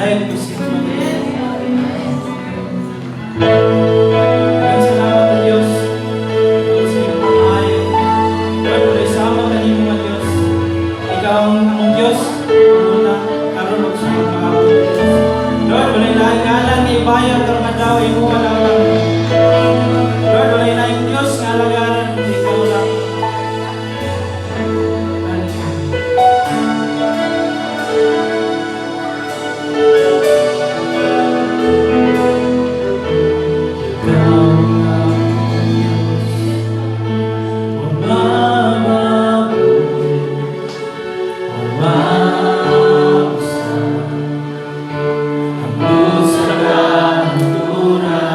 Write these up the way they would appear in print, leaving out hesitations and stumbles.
Dayon ko siya. Maraming salamat sa Diyos. Lord, sa iyong pamahayo. Lord, walay sama kanimo nga Diyos. Ikaw ang Diyos. Una, karon og sa iyong mga Lord, walay laing ngalan ni bayan karong adlaw imo lang. Lord, walay laing Diyos nga alagaran kundi ikaw lang. Ang puso na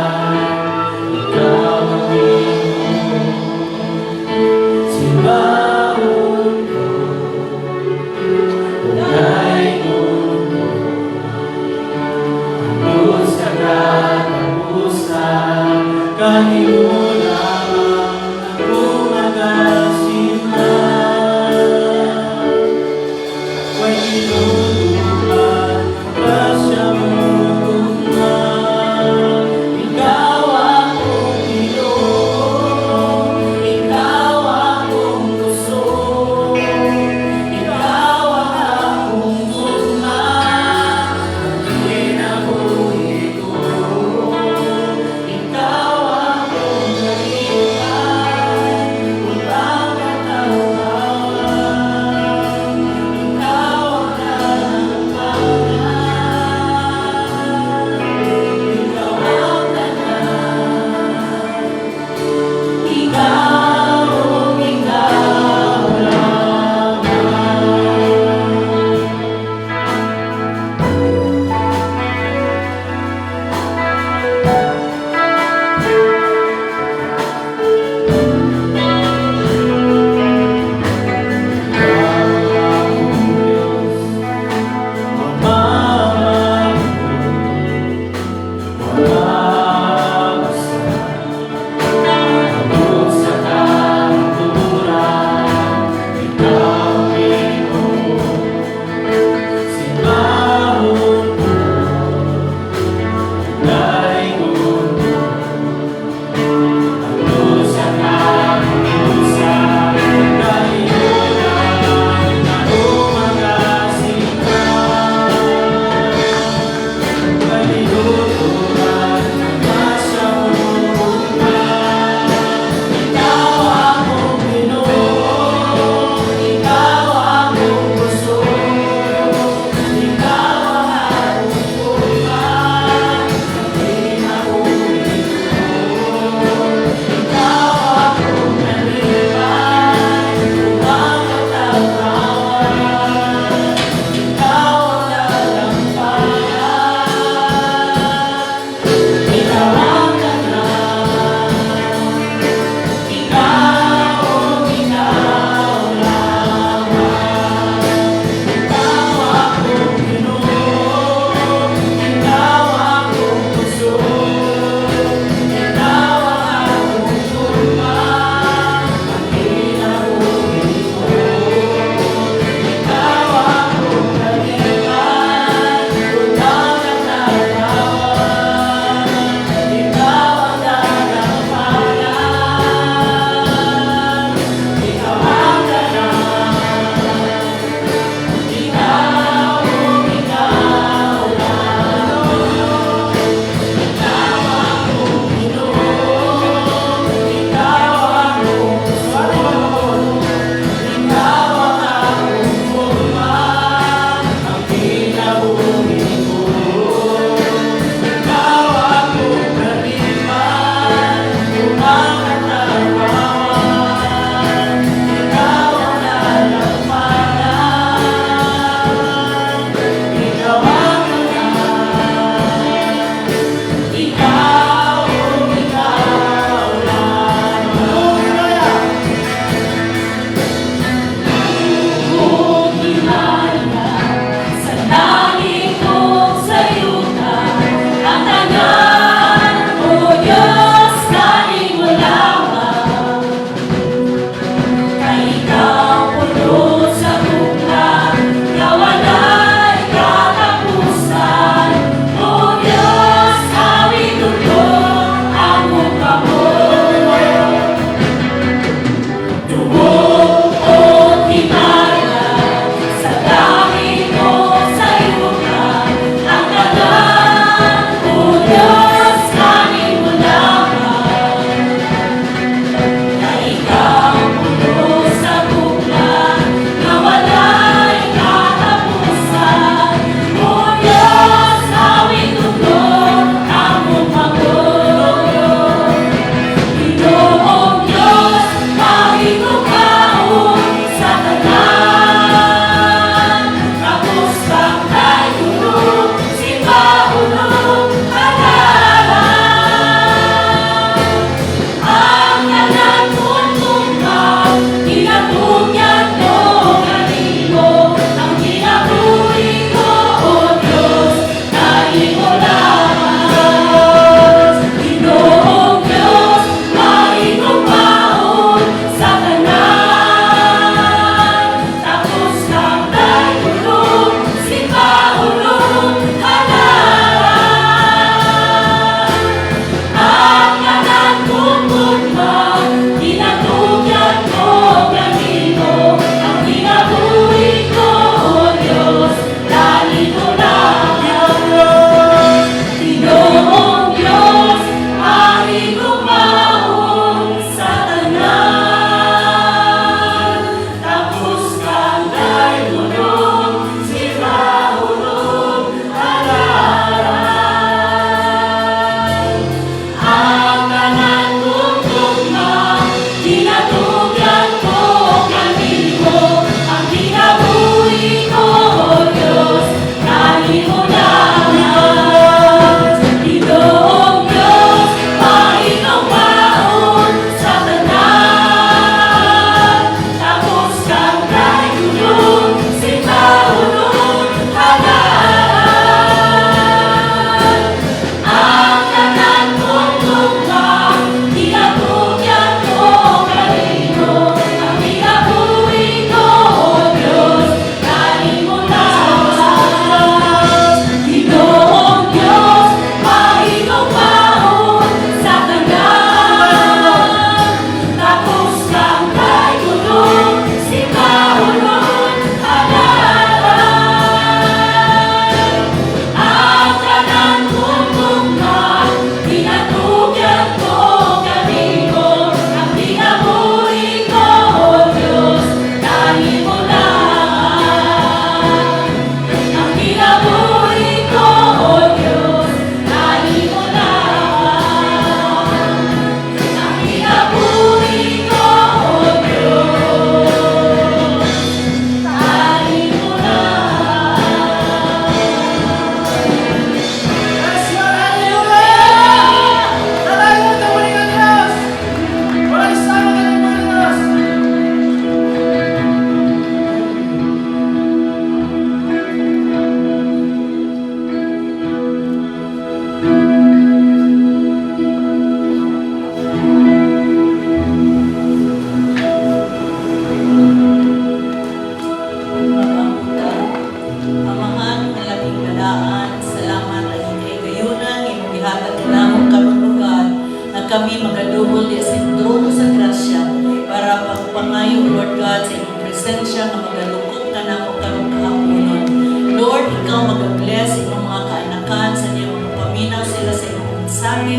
kami magadugol di sa trono sa grasya para pagpangayo, Lord God, sa iyong presensya na magalukot ka na mo karong kahaponon. Lord, ikaw mag-bless iyong mga kaanakan sa iyong mga paminaw sila sa iyong mensahe.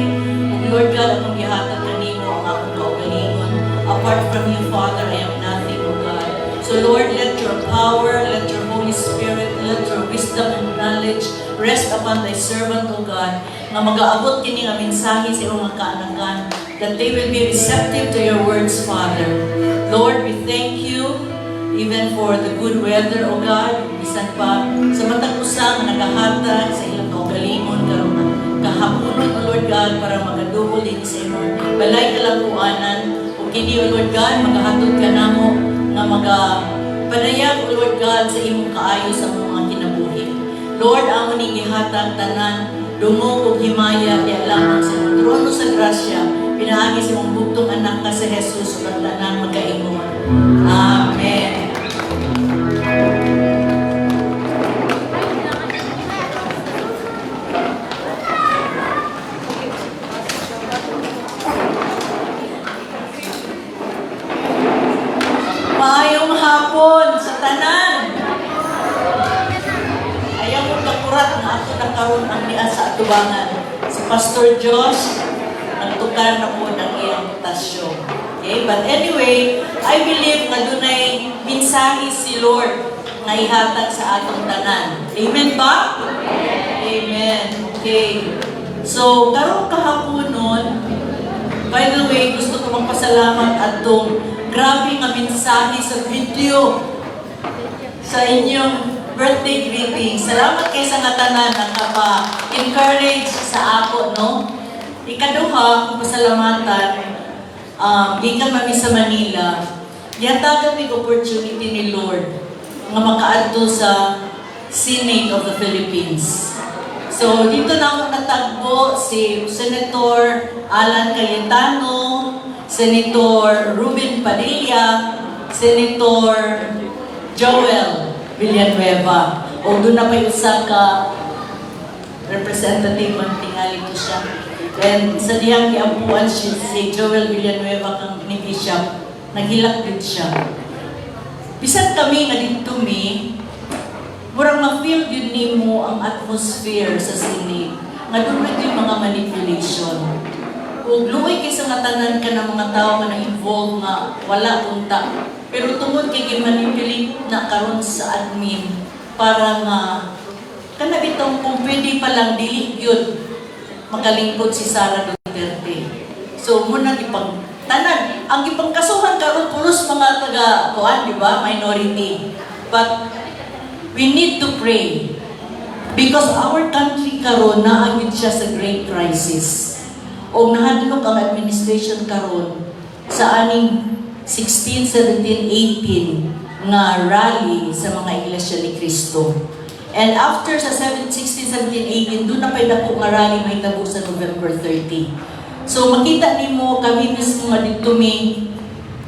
And Lord God, akong gihatag kanimo ang akong kaugalingon. Apart from you, Father, I am nothing, O God. So Lord, let your power, let your Holy Spirit, let your wisdom and knowledge rest upon thy servant, O God, nga mag-aabot kini nga mensahe sa iyong mga kaanakan, that they will be receptive to your words, Father. Lord, we thank you even for the good weather, O God, bisan pa sa matag usa nga nagahatag sa ilang kaugalingon karon kahaponon, O Lord God, para magadugol din sa imong balay kalapuanan. O kini, O Lord God, magahatod ka namo nga panayag, O Lord God, sa imong kaayo sa mga kinabuhi. Lord, amo ning gihatag tanan dungog ug himaya di lamang sa trono sa grasya, pinaagi sa imong bugtong anak nga si Jesus ug ang tanan magkaingon. Amen. Maayong hapon sa tanan. Ayaw mo kakurat na ato nakaroon ang niya sa atubangan. Si Pastor Josh, nagtukar na po ng iyang tasyo. Okay? But anyway, I believe na dunay mensahe si Lord na ihatag sa atong tanan. Amen ba? Amen. Okay. So, karong kahaponon, by the way, gusto ko magpasalamat atong grabe nga mensahe sa video sa inyong birthday greeting. Salamat kay sa nga tanan nakapa-encourage sa ako, no? Ikaduha, kung pasalamatan, gikan kami sa Manila, yatagan may opportunity ni Lord nga makaadto sa Senate of the Philippines. So, dito na ako natagpo si Senator Alan Cayetano, Senator Ruben Padilla, Senator Joel Villanueva. O doon na pa yung isa ka representative ang tingali ko siya. And sa diyang kiampuan si Joel Villanueva kang ni Bishop, naghilak din siya. Bisan kami nga dito murang ma-feel yun ni mo ang atmosphere sa Senate. Nga doon yung mga manipulation. Kung luoy kay sa ngatanan ka ng mga tao nga na-involve nga wala punta. Pero tungod kay gimanipulate na karon sa admin para nga kanabitong kung pwede palang dili yun makalingkod si Sara Duterte. So muna tanan ang ipangkasuhan karon pulos mga taga-kuan, di ba? Minority. But we need to pray because our country karon naagid siya sa great crisis. O nahadlok ang administration karon sa aning 16, 17, 18 nga rally sa mga iglesia ni Cristo. And after sa 16, 17, 18, doon na pa'y dako nga rally may tabo sa November 30. So makita nimo kami mismo nga dito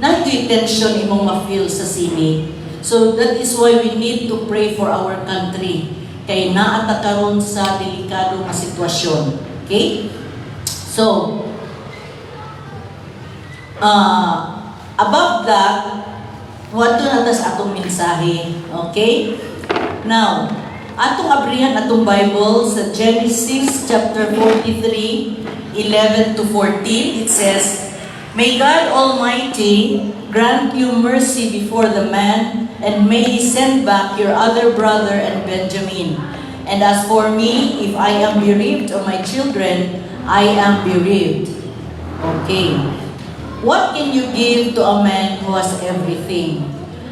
nandito'y tension imong ma-feel sa Senate. So that is why we need to pray for our country. Kay naata karon sa delikado nga sitwasyon. Okay? So, above that, what to natas atong mensahe. Okay? Now, atong abrihan atong Bible sa Genesis chapter 43, 11 to 14, it says, May God Almighty grant you mercy before the man, and may He send back your other brother and Benjamin. And as for me, if I am bereaved of my children, I am bereaved. Okay. What can you give to a man who has everything?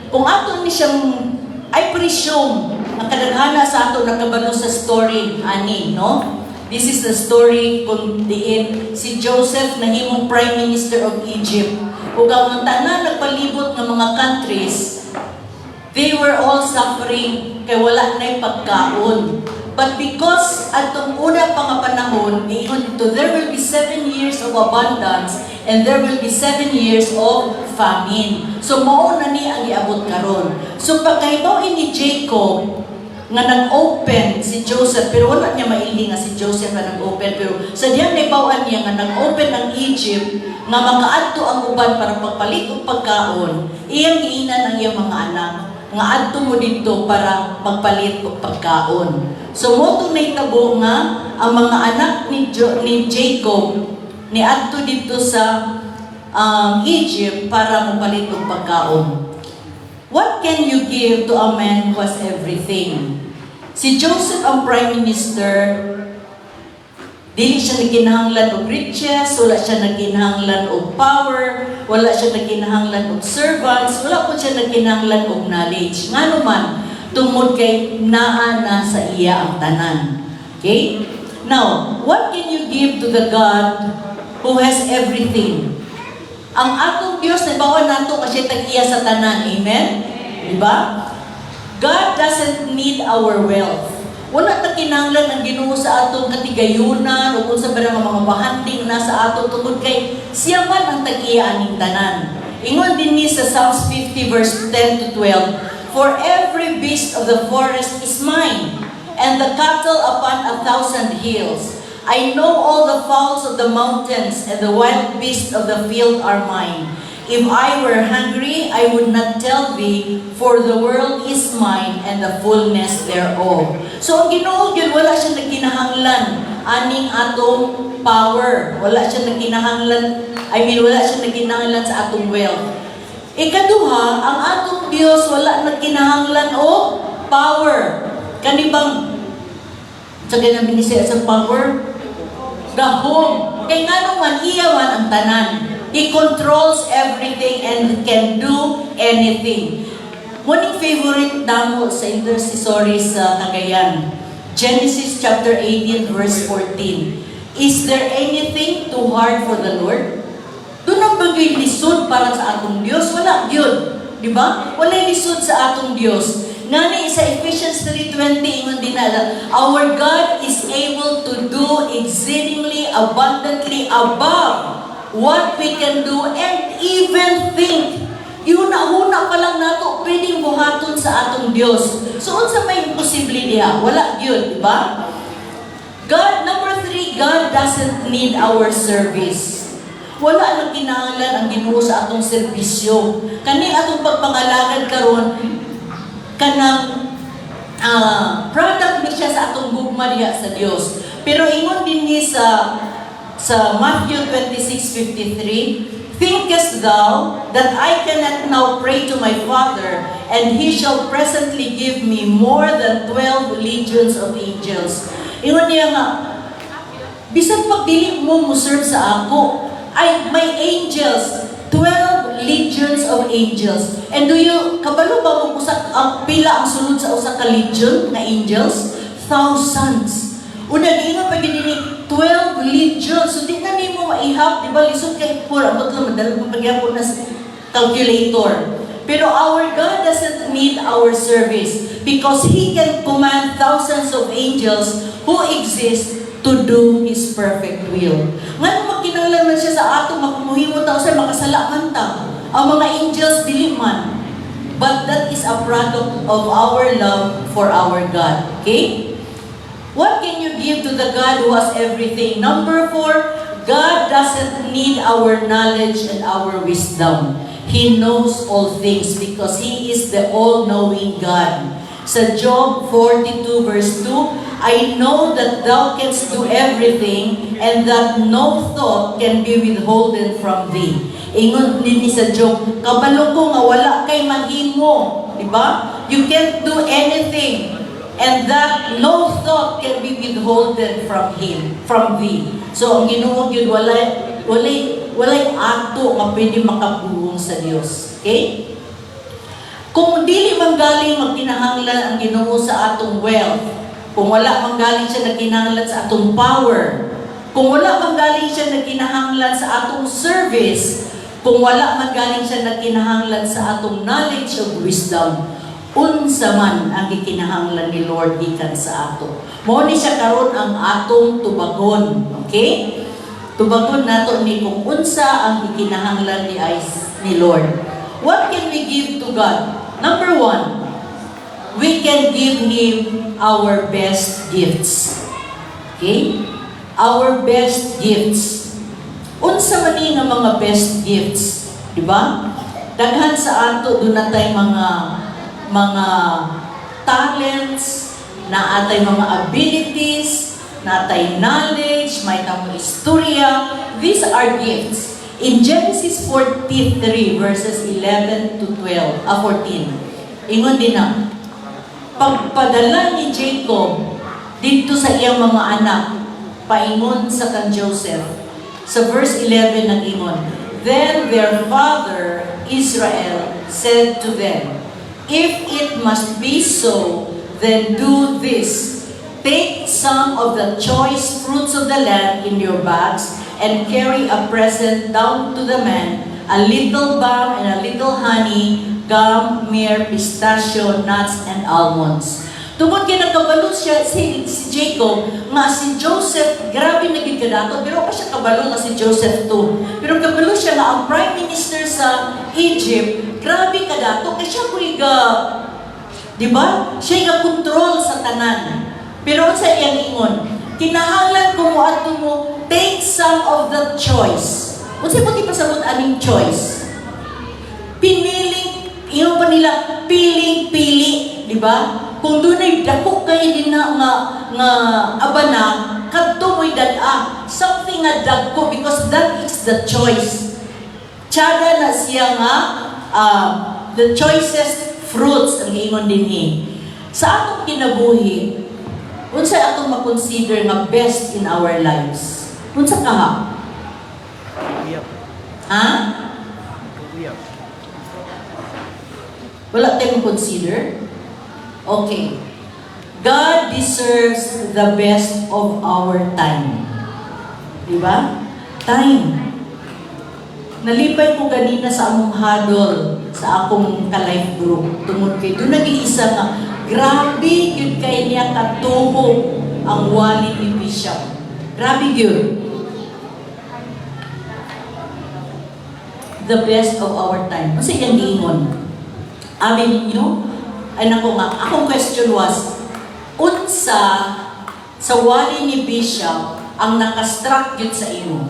Kung ato ni siyang, I presume, ang kadaghana sa ato nakabalo sa story, ani, no? This is the story kung diin si Joseph na himong Prime Minister of Egypt. Kung ang tanan nagpalibot ng mga countries, they were all suffering kay wala na'y pagkaon. But because atong una pa nga panahon, there will be 7 years of abundance and there will be 7 years of famine. So mao na ni ang iabot karon. So pagkaibaw ni Jacob, nga nag-open si Joseph, pero wala niya maili nga si Joseph nga nag-open, pero sa diyang naibawan niya nga nag-open ang Egypt, nga makaadto ang uban para pagpalit og pagkaon, iyang giinan ang iyang mga anak, nga adto mo dito para magpalit og pagkaon. So motong nahitabo nga, ang mga anak ni Jacob, ni adto dito sa Egypt para magpalit og pagkaon. What can you give to a man who has everything? Si Joseph ang prime minister, dili siya nagkinahanglan og riches, wala siya nagkinahanglan og power, wala siya nagkinahanglan og servants, wala po siya nagkinahanglan og knowledge. Ngano man, tungod kay naa na sa iya ang tanan. Okay? Now, what can you give to the God who has everything? Ang atong Diyos, nabawa nato kasi tag-iya sa tanan. Amen? Diba? God doesn't need our wealth. Wala na kinahanglan ang Ginoo sa atong katigayunan o kung sa mga bahanding na sa atong tungod kay siya man ang tag-iya aning tanan. Ingon din ni sa Psalms 50 verse 10 to 12, "For every beast of the forest is mine, and the cattle upon 1,000 hills. I know all the fowls of the mountains, and the wild beasts of the field are mine. If I were hungry, I would not tell thee, for the world is mine, and the fullness thereof." So ang Ginoo gyud wala siya nagkinahanglan aning atong power. Wala siya nagkinahanglan, wala siya nagkinahanglan sa atong wealth. Ikaduha, ang atong Dios wala nagkinahanglan o power. Kanibang sa ganang binisya sa power, gahom. Kay nga naman, iya man ang tanan. He controls everything and can do anything. Muning favorite damo sa intercessory sa Cagayan. Genesis chapter 18 verse 14. Is there anything too hard for the Lord? Doon ang bagay lisod para sa atong Diyos? Wala yun. Diba? Wala lisod sa atong Diyos. Ngani sa Ephesians 3:20 ingon dinala, our God is able to do exceedingly abundantly above what we can do and even think. Una pa lang nato pwedeng buhaton sa atong Dios. So unsa may imposible diha? Wala gyud, di ba? God, number 3, God doesn't need our service. Wala nang kinahanglan ang Ginoo sa atong serbisyo. Kani atong pagpangalagad karon kanang product ni siya sa atong gugma diha sa Dios. Pero ingon din ni sa Matthew 26:53, "Thinkest thou that I cannot now pray to my Father, and He shall presently give me more than 12 legions of angels?" Ingon niya nga, bisan pagdili mo serve sa ako, may angels, 12 legions of angels. And do you, kabalo ba mo pila ang sulod sa usa ka legion na angels? Thousands. Una, giingon pa gini 12 legions. So, di na nimo maihap, di ba? Lisod kay pura. Amot lang, madalag mo pagyapon na calculator. Pero our God doesn't need our service because He can command thousands of angels who exist to do His perfect will. Ngayon, magkinahanglan man siya sa ato, makumuhimo tao sa makasalaman ta. Ang mga angels, dili man. But that is a product of our love for our God. Okay? What can you give to the God who has everything? Number 4, God doesn't need our knowledge and our wisdom. He knows all things because He is the all-knowing God. Sa Job 42 verse 2, "I know that thou canst do everything, and that no thought can be withholden from thee." Ingon din sa Job, kabalo ko nga wala kay mahimo, di ba? You can't do anything, and that no thought can be withholden from thee. So ang Ginoo gyud walay ato nga pwede makabuhong sa Dios. Okay? Kung dili manggaling magkinahanglan ang Ginoo sa atong wealth, kung wala manggaling siya nagkinahanglan sa atong power, kung wala manggaling siya nagkinahanglan sa atong service, kung wala manggaling siya nagkinahanglan sa atong knowledge of wisdom, unsa man ang gikinahanglan ni Lord gikan sa ato. Mao ni siya karon ang atong tubagon. Okay? Tubagon nato ni kung unsa ang gikinahanglan ni Lord. What can we give to God? Number 1, we can give Him our best gifts. Okay? Our best gifts. Unsa man ni nga mga best gifts, di ba? Daghan sa ato doon na tay mga talents, na atay mga abilities, na atay knowledge, may tamo istorya. These are gifts. In Genesis 43 verses 11 to 14, ingon din na, pagpadala ni Jacob dito sa iyang mga anak, paingon sa kan Joseph. Sa verse 11 ng ingon, then their father Israel said to them, if it must be so, then do this. Take some of the choice fruits of the land in your bags and carry a present down to the man, a little balm and a little honey, gum, myrrh, pistachio, nuts, and almonds. Tungkol kay nagkabalo siya si Jacob, nga si Joseph, grabe naging kadato, pero pa siya kabalo nga si Joseph too. Pero kabalo siya nga ang prime minister sa Egypt, grabe kadato, kaya siya kuiga, di ba? Siya nga control sa tanan. Pero sa iyang ingon, kinahanglan ko mo ato mo, take some of the choice. Unsay mo ti pasabot aning choice? Piniling, ingon pa nila, piling-pili, di ba? Kung doon ay dako kayo din na nga abana, kadto mo'y dada. Something nga dagko because that is the choice. Tsada na siya nga, the choicest fruits ang ingon din ni. Sa atong kinabuhi, unsay atong makonsider nga best in our lives? Unsa ka ha? Ha? Wala tayong consider? Okay. God deserves the best of our time. Diba? Time. Nalipay ko ganina sa among huddle, sa akong ka-life group. Tungod kay doon nag-iisa nga, grabe yun kay niya katuho ang wali ni Bishop. Grabe yun. The best of our time. Kasi yan diingon. Amin ninyo, ay nako nga, akong question was, unsa sa wali ni Bishop ang nakastruck yun sa imo?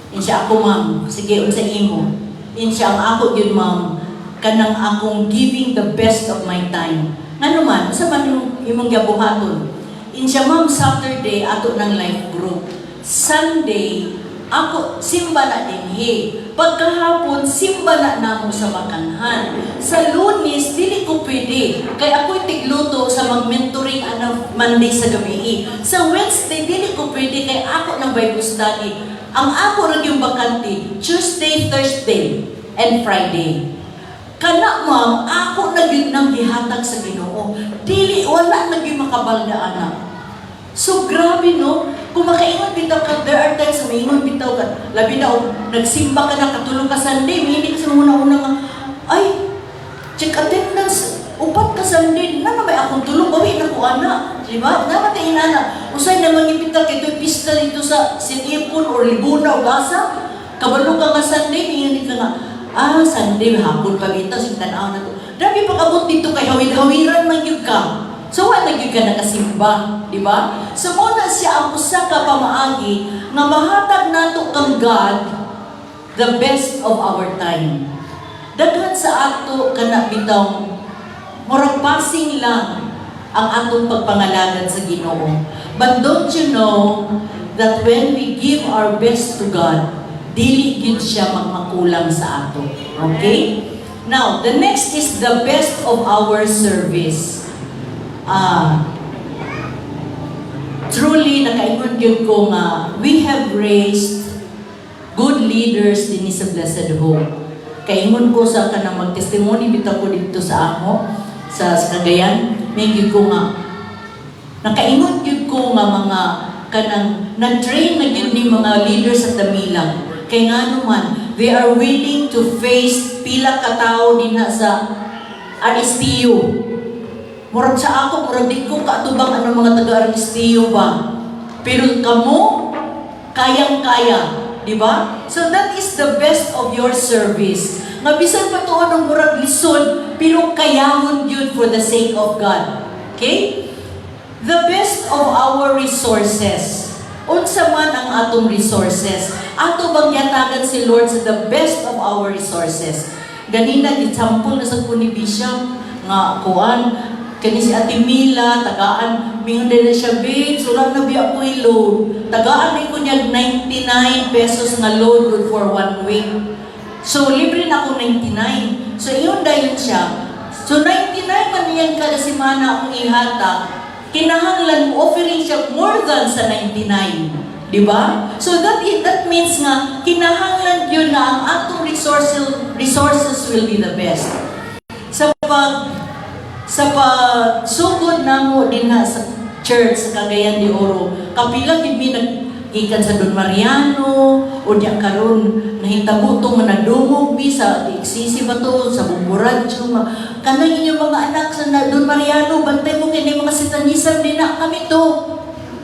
Insya ako ma'am, sige, unsa imo? Insya ang ako yun ma'am, kanang akong giving the best of my time. Nga naman, sa man yung imong gabuhaton? Insya ma'am, Saturday, ato ng life group. Sunday, ako, simba na din Pagkahapon, simba na namo sa makanhan. Sa Lunes, dili ko pwede. Kaya ako'y tigluto sa mag-mentoring Monday sa gabi. Sa Wednesday, dili ko pwede. Kaya ako ng Bible study. Ang ako rin yung bakante, Tuesday, Thursday, and Friday. Kana ma'am, ako naging nang gihatag sa Ginoo. Dili, wala naging makabalda anak. So grabe no, kung makaingon bitaw ka, there are times na maingon bitaw ka, labi na nagsimba ka na, katulong ka Sunday, may hindi ka sa una-una nga, ay, check attendance, upat ka Sunday, na may akong tulong, bawi na ko anak, diba? Naman kayo anak, usay naman ibitaw kay ito'y pista dito sa Sinipon or Libuna o Gasa, kabalo ka nga Sunday, may hindi ka nga, Sunday, hapon pa bitaw, sintanaw na to. Grabe pag-abot dito kay hawid-hawiran man yun ka. So, wala yun ka nakasimba, di ba? So, muna siya ang usa ka pamaagi na mahatag nato kang God the best of our time. Daghan sa ato kana bitaw, murag passing lang ang atong pagpangalagan sa Ginoo. But don't you know that when we give our best to God, dili gid siya magmakulang sa ato. Okay? Now, the next is the best of our service. Truly, nakaingon yun ko nga, we have raised good leaders din sa Blessed Hope. Kaingon ko sa kanang mag-testimony, bitaw ko dito sa amo, sa Cagayan, may yun ko nga, nakaingon yun ko nga mga kanang, na-train na yun ni mga leaders at damilang. Kaya nga naman, they are willing to face pila katao din sa RSTU. Murag sa ako, murag di ko kaatubang mga taga-RSTU ba. Pero kamo, kayang-kaya. di ba? So that is the best of your service. Nga bisan pa tuon ng murag lisod, pero kayahon yun for the sake of God. Okay? The best of our resources. Unsa man ang atong resources. Ato bang yatagan si Lord sa the best of our resources. Ganina, example na sa ni Bishop, nga kuan, kani si Ate Mila, tagaan, mingon din na siya, babe, sulang na biya ko load. Tagaan rin ko niya 99 pesos nga load for 1 week. So, libre na ako 99. So, iyon dahil siya. So, 99 man yan kada semana akong ihata. Kinahanglan mo, offering siya more than sa 99. Diba? So, that means nga, kinahanglan yun na ang atong resources will be the best. Sa pagsugod na mo din na sa church sa Cagayan de Oro, kapila kami nag-ikan sa Don Mariano, o diyan karon nahitabo itong manadungog sa Iksisi ba to, sa Bumburadyo, kanang inyong mga anak sa Don Mariano, bantay mo kini mga satanism din na kami to.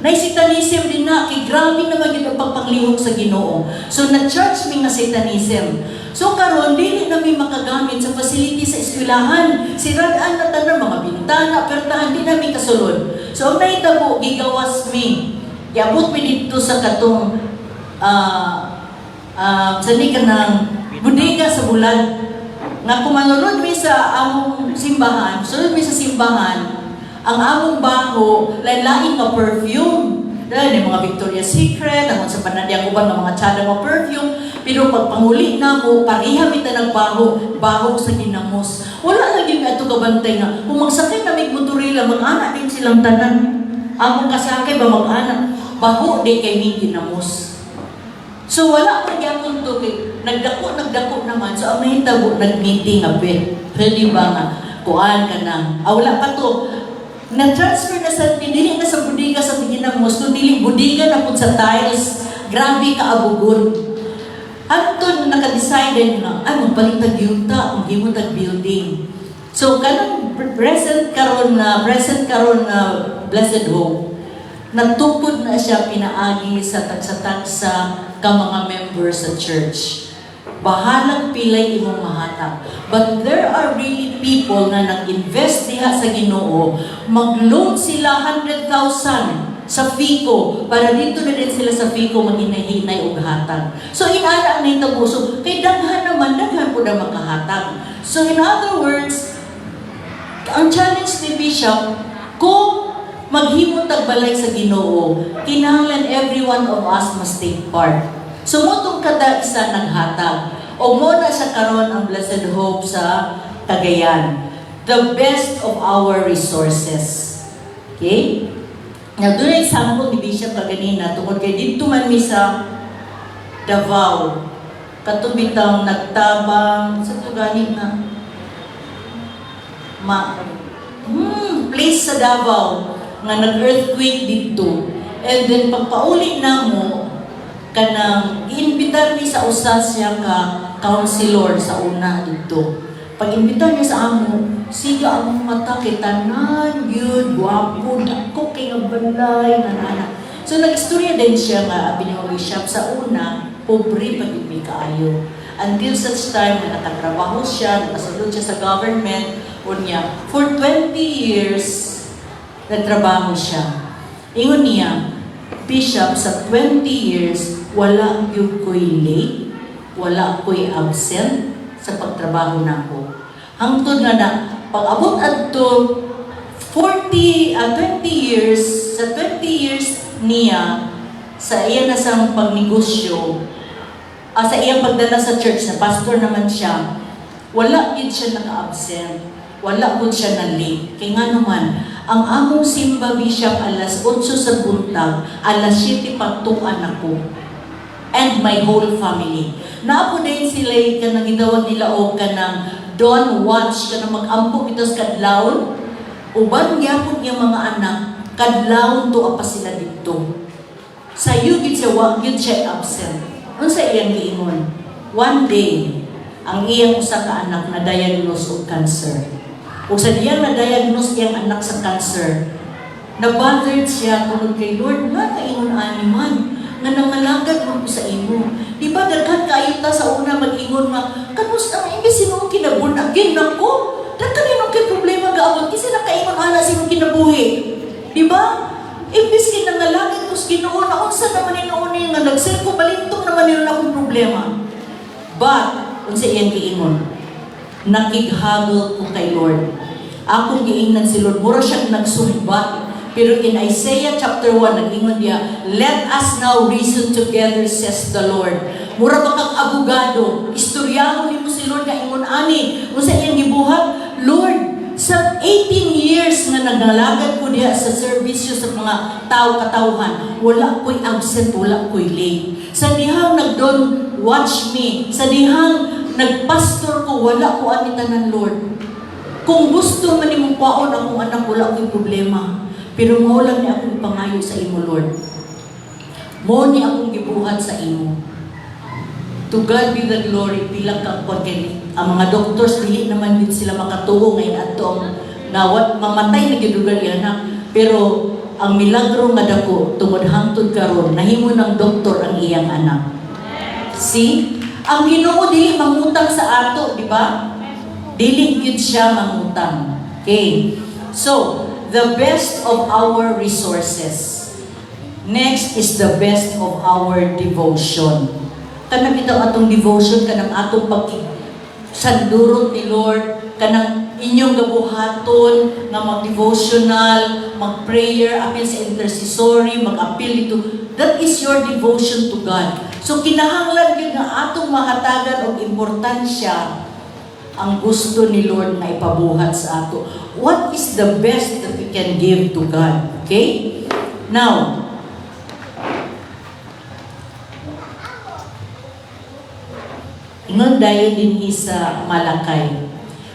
Naisitanism din na, kay grabe naman yung pagpanglihok sa Ginoo. So, na-church mi nga satanism. So, karon dili na mi makagamit sa facility sa eskwelahan. Siradaan na tanan, mga bintana, pertahan, di namin kasulod. So, ang naitabo, gigawas mi. Iabot mi dito sa katong, sani ka ng budiga sa bulan. Nga kumanulod mi sa among simbahan, sulod mi sa simbahan, ang among baho, lain-lain nga perfume. Dahil mga Victoria's Secret, ang sa panadya ko ba ng mga tsada nga perfume. Pero pagpanguli na mo, pariha mita ng baho sa ginamos. Wala lagi may ito kabantay nga. Kung magsakay na may motorila, mag-anak din silang tanan. Among kasakay ba mag-anak? Baho din kay may ginamos. So wala ko gyapon to kay nagdako naman. So ang nahitabo, nag-meeting a bit. Pwede ba nga, kuhaan ka na. Wala pa to. Na-transfer na sa, dili na sa budiga sa ginamos, so dili budiga na po sa tiles, grabe ka abugon. Anton naka-decide na, magpalitag yung ta, mag-imutag building. So, kanang present karon na Blessed Hope, nagtukod na siya pinaagi sa tagsa-tagsa ka mga members sa church. Bahalang pilay imong mahatag. But there are really people na nag-invest diha sa Ginoo, mag-loan sila 100,000 sa FICO, para dito na din sila sa FICO maghinay-hinay og hatag. So, inaala ang nahitabo. So, kay daghan po na makahatag. So, in other words, ang challenge ni Bishop, kung maghimot tagbalay sa Ginoo, kinahanglan every one of us must take part. Sumutong kada isa naghatag. O muna sa karon ang Blessed Hope sa Cagayan. The best of our resources. Okay? Now, doon ang example ni Bishop kaganina, tungkol kay dito man mi sa Davao. Katubitang nagtabang, sa tuganin na, place sa Davao, nga nag-earthquake dito. And then, pagpauli na mo, kanang iimbitar ni sa usas siya ka counselor sa una dito. Pag-imbitar niya sa amo, siga ang mata kay tanan, yun, guwapo, dako kay nga balay, nanana. So nag-istorya din siya nga, Bishop sa una, pobre pag-ibig kaayo. Until such time na nakatrabaho siya, nakasulod siya sa government, unya, for 20 years, nagtrabaho siya. Ingon niya, Bishop, sa 20 years, wala yung ko'y late, wala ko'y absent sa pagtrabaho nako. Hangtod nga na, pag-abot adto 20 years, sa 20 years niya, sa iya na sang pagnegosyo, sa iyang pagdala sa church, na pastor naman siya, wala yun siya naka-absent, wala po siya na late. Kaya nga naman, ang among simba, Bishop, alas 8 sa buntag, alas 7 pagtukan ako. And my whole family. Naapo din sila ka nang gitawag nila o ka ng dawn watch, ka nang mag-ampo itos kadlawon. Uban gyapon yung mga anak, kadlawon to apa sila dito. Sa yugid siya, yun siya absent. Ano sa iyang giingon? One day, ang iyang usa ka anak na diagnose og cancer. O sa diyang na-diagnose iyang anak sa cancer, na-bothered siya tungkol kay Lord, nga kaingon animan, nga nangalagad mo sa imo. kayo ta sa una mag-ingon nga, kamusta nga imbes sinong kinabunagin nako? Dahil kaninong kay problema gaabot kasi nakaingon ana sinong kinabuhi. Di ba? Imbes kinangalangin ko sa Ginoo na unsa naman inuuni nga nagsil ko balintong naman nila akong problema. But unsa iyang giingon? Nakighagol ko kay Lord. Akong giingnan si Lord, mura siyang nagsumbat. Pero in Isaiah chapter 1, nag-ingon niya, let us now reason together, says the Lord. Mura ba kang abogado? Istoryahon ni mo si Lord nga ingon ani. Kung sa iyang gibuhat, Lord, sa 18 years nga nagnalagad ko diya sa servisyo sa mga tao-katauhan, wala ko'y absent, wala ko'y late. Sa dihang nag-don't watch me, sa dihang nagpastor ko, wala ko anitanan, Lord. Kung gusto man imong kwaon akong anak, wala ko'y problema. Pero mo lang ni akong pangayo sa imo, Lord. Mo ni akong gibuhat sa imo. To God be the glory, bilang kang pagkini. Ang mga doctors, dili naman din sila makatuo ngayon at nawat mamatay na gidugan yan. Pero ang milagro nga dako, tungod hangtod karon, nahimo ng doktor ang iyang anak. See? Ang Ginoo dili mangutang sa ato, di ba? Dili yun siya mangutang. Okay. So, the best of our resources. Next is the best of our devotion. Kanang bitaw atong devotion, kanang atong pagkisandurot ni Lord, kanang inyong gabuhaton nga mag-devotional, mag-prayer, appeal sa intercessory, mag-appeal ito. That is your devotion to God. So kinahanglan yun nga atong mahatagan og importansya ang gusto ni Lord na ipabuhat sa ato. What is the best that we can give to God? Okay? Now, ingon dayon din sa Malakay.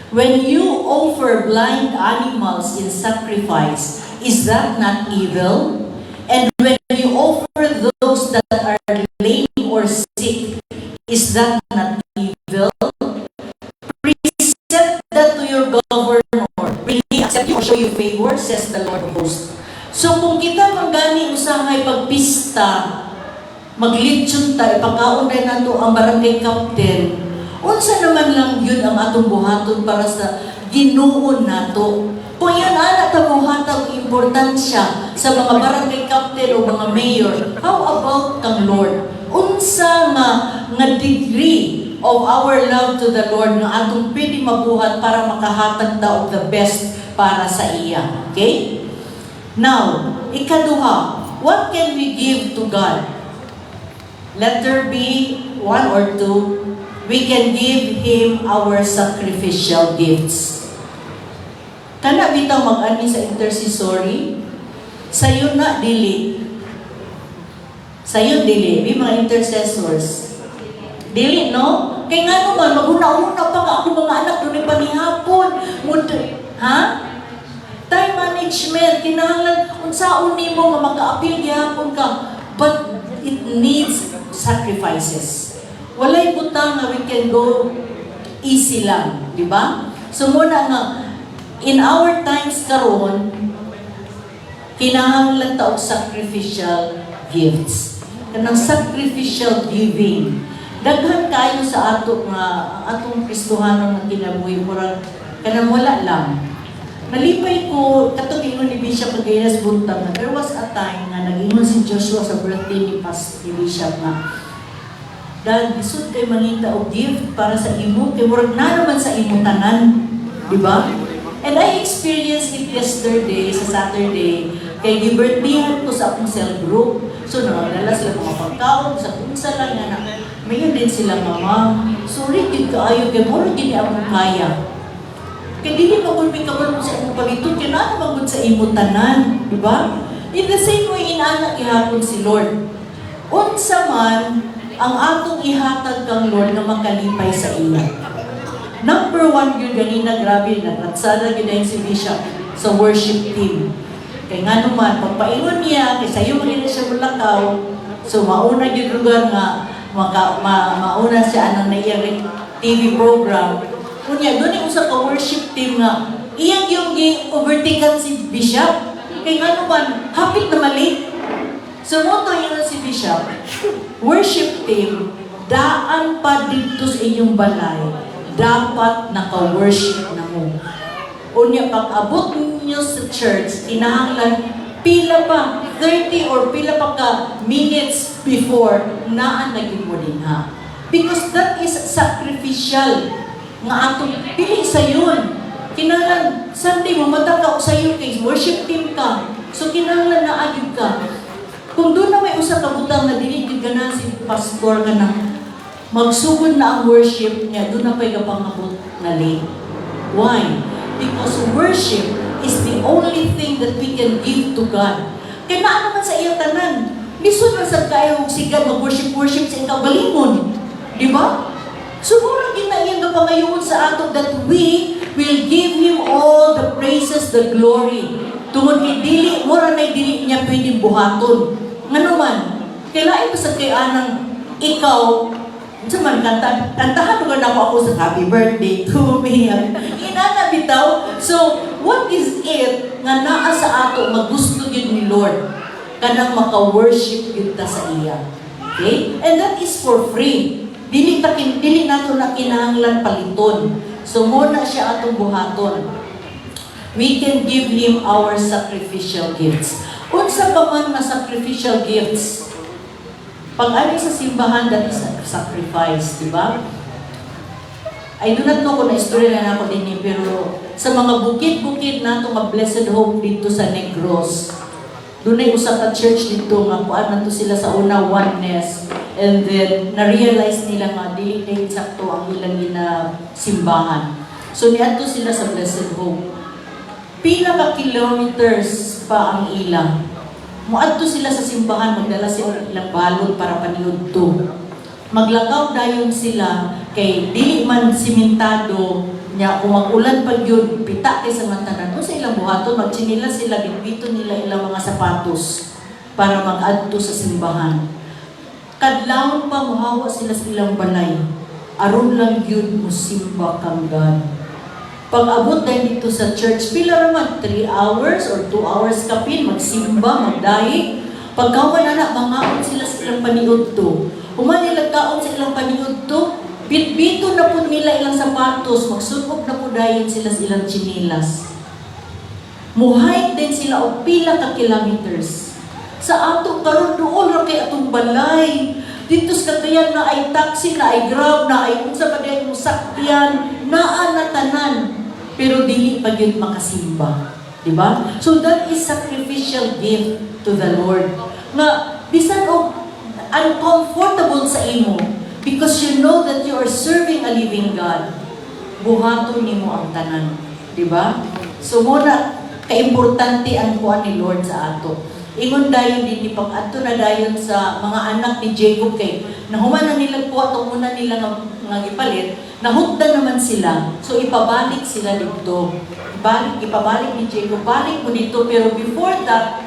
When you offer blind animals in sacrifice, is that not evil? And when you offer those that are lame or sick, is that not evil? Present that to your governor. Will he accept you or show you favor, says the Lord of hosts. So kung kita manggani usahay pagpista, maglitsyon tayo, ipakaon tayo nato ang barangay captain, unsa naman lang yun ang atong buhaton para sa Ginoo nato. Kung yan ana ta buhatang importansya sa mga barangay captain o mga mayor, how about kang Lord? Unsa nga degree of our love to the Lord nga atong pwede mabuhat para makahatag ta of the best para sa iya. Okay? Now, ikaduha, what can we give to God? Letter B, 1 or 2, we can give Him our sacrificial gifts. Kana bitaw mag-ani sa intercessory, sayo na dili. Sayo dili, may mga intercessors. Dili, no? Kaya nga naman, maguna-una pa nga ako mga anak doon panihapon. Ha? Time management, kinahanglan, unsaon nimo nga maka-appeal gihapon ka. But it needs sacrifices. Walay butang nga we can go easy lang, di ba? So muna nga, in our times karon, kinahanglan ta og sacrificial gifts. Kanang sacrificial giving. Daghan kayo sa ato nga atong Kristohanon nga kinabuhi murag kanang wala lang. Nalipay ko katong ingon ni Bishop Pagayas Buntang na there was a time nga nag-ingon si Joshua sa birthday ni Pastor Bishop na dahil bisod kay mangita og gift para sa imo kay murag na naman sa imo tanan, di ba? And I experienced it yesterday sa Saturday kay gi-birthdayhan ko sa akong cell group. So nangdala sila mga pagkaon sa kunsa lang nga na mayon din sila mama. Sorry gid kaayo kay murag gid akong kaya. Kaya dili magulpi-kabul mo sa imong paliton, kaya na magud sa imong tanan, di ba? In the same way, inaanak ihapon si Lord. Unsa man ang atong ihatag kang Lord na makalipay sa iya. Number 1 yun, ganina grabe, naglatsada yun si Bishop sa worship team. Kaya nga naman, pagpaingon niya, kaya sa'yo magiging siya mulakaw, so mauna yung lugar nga, mauna siya anong na TV program. Kunya, doon yung sa ka-worship team nga, iyang yung overtaken si Bishop. Kaya nga naman, hapit na mali. So, moto yun si Bishop, worship team, daan pa dito sa inyong balay, dapat naka-worship na mo. Unya, pag-abot ninyo sa church, kinahanglan, pila pa, 30 or pila pa ka minutes before, naan naging mo din ha. Because that is sacrificial. Nga atong pili sa yun. Kinahanglan, Sunday, mamatag ka sa iyo kay worship team ka. So kinahanglan na agad ka. Kung doon na may usa ka butang na dili ganan si pastor ka na magsugod na ang worship niya, doon na pa'y kapangabot na late. Why? Because worship is the only thing that we can give to God. Kaya naa naman sa iyang tanan. Lisod na sa kayo sigat mag-worship sa ikaw balingon. Di ba? Siguro ginaiyan ka pangayon sa ato that we will give Him all the praises, the glory. Tungod kay dili, mura na dili niya pwedeng buhaton. Nga naman, kailangan pa sa kayanang ikaw, sa man, kantahan ko na ako sa happy birthday to me. Inana bitaw. So, what is it nga naa sa ato magusto yun ni Lord? Kanang maka-worship yun ta sa iya. Okay? And that is for free. Dili nato na kinahanglan paliton. So, muna siya atong buhaton. We can give Him our sacrificial gifts. Unsa pa man na sacrificial gifts? Pag-ani sa simbahan, that is a sacrifice, di ba? I do not know kung na-istorya na ako din pero sa mga bukid-bukid na itong Blessed Hope dito sa Negros, doon ay usap ka church dito, nga kuan na to sila sa una, oneness, and then na-realize nila nga, dili na insakto ang ilang simbahan. So, niadto sila sa Blessed Hope. Pila ka kilometers pa ang ilang. Muadto sila sa simbahan, magdala sila ilang balon para paniud to. Maglakaw dayon sila kay dili man simentado nya kung mag-ulan pag yun, pita kay sa mantanan. O sa ilang buhaton, magchinila sila, bitbito nila ilang mga sapatos para mag-adto sa simbahan. Kadlawon pa muhawa sila sa ilang balay. Aron lang yun musimba kang God. Pag-abot dahil dito sa church, pila naman, 3 hours or 2 hours kapin, magsimba, magdaig. Pagkawan na mangaon sila sa ilang paniud to. Umanila kaon sa ilang paniud to, bitbito na po nila ilang sapatos, magsunog na po dahil sila sa ilang chinilas. Muhayt din sila o pila ka kilometers. Sa atong karon doon ra kay atong balay. Dito sa Cagayan na ay taxi, na ay grab, na ay unsa pa din yung sakyan, naa na tanan. Pero dili pa yun makasimba. Diba? So that is sacrificial gift to the Lord. Nga, bisan o uncomfortable sa imo because you know that you are serving a living God. Buhaton nimo ang tanan. Diba? So muna, kaimportante ang kuha ni Lord sa ato. Ingon dayon din pag-adto na dayon sa mga anak ni Jacob kay nahuman na nila po atong una nila nga gipalit, nahugdan naman sila. So ipabalik sila dito. Ipabalik ni Jacob, balik mo dito pero before that,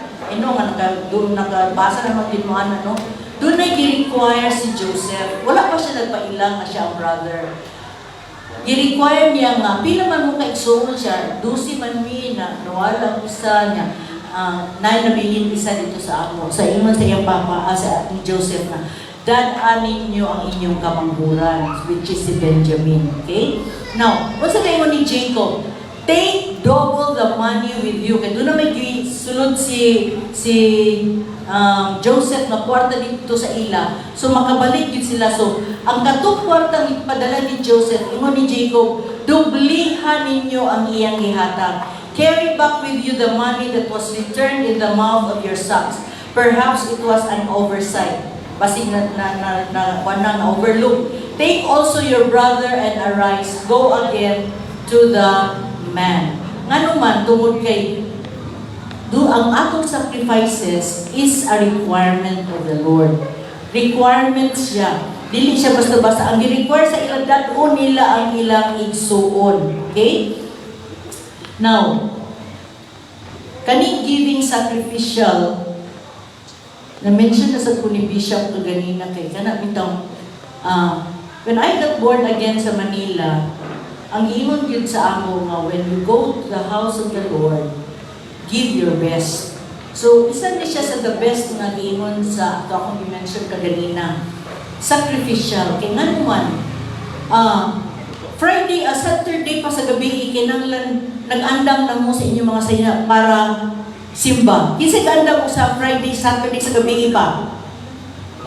doon nakabasa naman din mo no? Doon na i-require si Joseph. Wala pa siya nagpailang na siya ang brother. I-require niya nga, pila man mo kaigsoon siya, 12 man mi na nawala isa niya. Nabilin isa dito sa ako, sa ingon sa iyang papa, sa ni Joseph na, dad-anin niyo ang inyong kamangguran, which is si Benjamin. Okay? Now, what's the name ni Jacob? Take double the money with you. Kaya doon na may sulod si Joseph na kwarta dito sa ila. So, makabalik yun sila. So, ang katong kwartang ipadala ni Joseph, ingon ni Jacob, dublihan ninyo ang iyang ihatag. Carry back with you the money that was returned in the mouth of your sons. Perhaps it was an oversight. Basig na overlook. Take also your brother and arise. Go again to the man. Nga naman, tungod kay ang atong sacrifices is a requirement of the Lord. Requirement siya. Dili siya basta-basta. Ang i-require sa ilang dato nila ang ilang igsuon. Okay? Now, kaning giving sacrificial, na-mention na sa ni Bishop kaganina kay kana bitaw, when I got born again sa Manila, ang ingon yun sa amo nga, when you go to the house of the Lord, give your best. So, isa ni siya sa the best nga ingon sa ito akong i-mention kaganina. sacrificial. Kaya nga naman, Friday, Saturday pa sa gabi, kinanglan, nag-andam na mo sa inyong mga saya para simba. Kasi ganda mo sa Friday, Saturday sa gabi pa.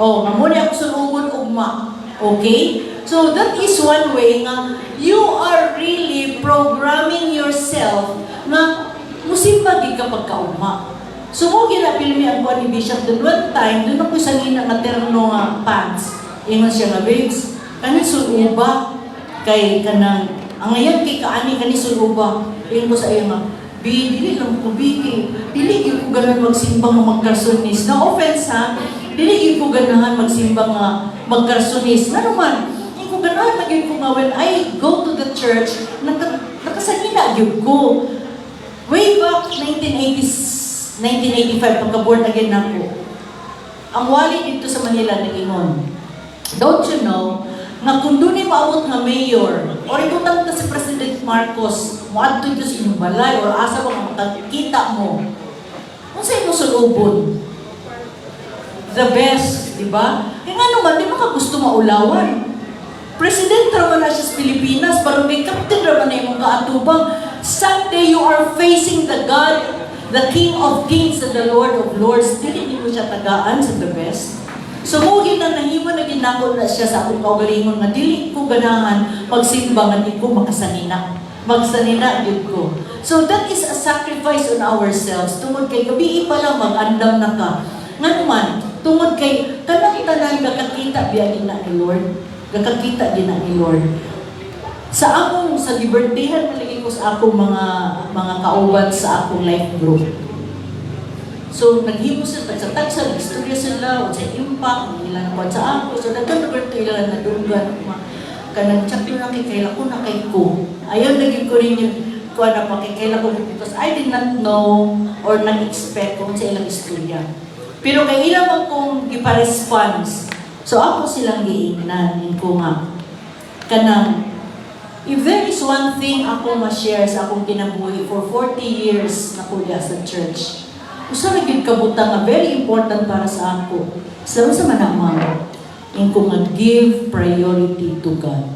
Oh, mamuli ako sulungon ugma. Okay? So that is one way nga you are really programming yourself na musimba di ka pagkaugma. So mo ginapilmi ang buwan ni Bishop doon one time, doon ako sa ngina nga terno nga pants. Ingon siya nga, babes, kanin suluba kay kanang ang ngayon kay kaani kani suluba. Ingon ko sa iyo nga, dili lang ko biki. Dili gyud ko ganahan magsimba nga magkarsonis. No offense ha. Dili gyud ko ganahan magsimba nga magkarsonis. Ano man, hindi ko ganahan magyud ko nga when I go to the church, nakasangina gyud ko. Way back 1985 pagka-born again nako. Ang wali dito sa Manila nag-ingon. Don't you know, nga kung doon ay maabot nga mayor, o ibutang ka si President Marcos, muadto dito sa inyong balay, o asa ba makakita mo, kung sa inyong sulubon, the best, di ba? Kaya nga naman, di ba ka gusto maulawan? President raman na siya sa Pilipinas, pero may captain raman na imong kaatubang, someday you are facing the God, the King of Kings and the Lord of Lords, hindi mo siya tagaan sa the best. So, mugin na nahimo na ginako na siya sa akong kaugalingon nga dili ko ganahan magsimba nga di ko makasanina. Magsanina yun ko. So, that is a sacrifice on ourselves. Tungod kay gabi pa lang mag-andam na ka. Nga naman, tungod kay kanang-tanan gakakita biya din na ni Lord. Gakakita din na ni Lord. Sa libertihan malagi ko sa akong mga kauban sa akong life group. So, naghimo sila, tagsa-tagsa, nag-istorya sila, o sa impact, ilan na sa ako. So, nagkanagarto ilan na dungan, kanang-chapter na kikaila ko na kay ko. Ayaw, naging ko rin yung kuha na pa kikaila ko because I did not know or nag-expect kung sa ilang istorya. Pero kay ilang akong ipa-response, so ako silang giingnan, ko nga, kanang, if there is one thing ako ma-share sa akong kinabuhi for 40 years na kuya sa church, usa ra gyud kabutang nga very important para sa ako. Sa manamang in kung give priority to God.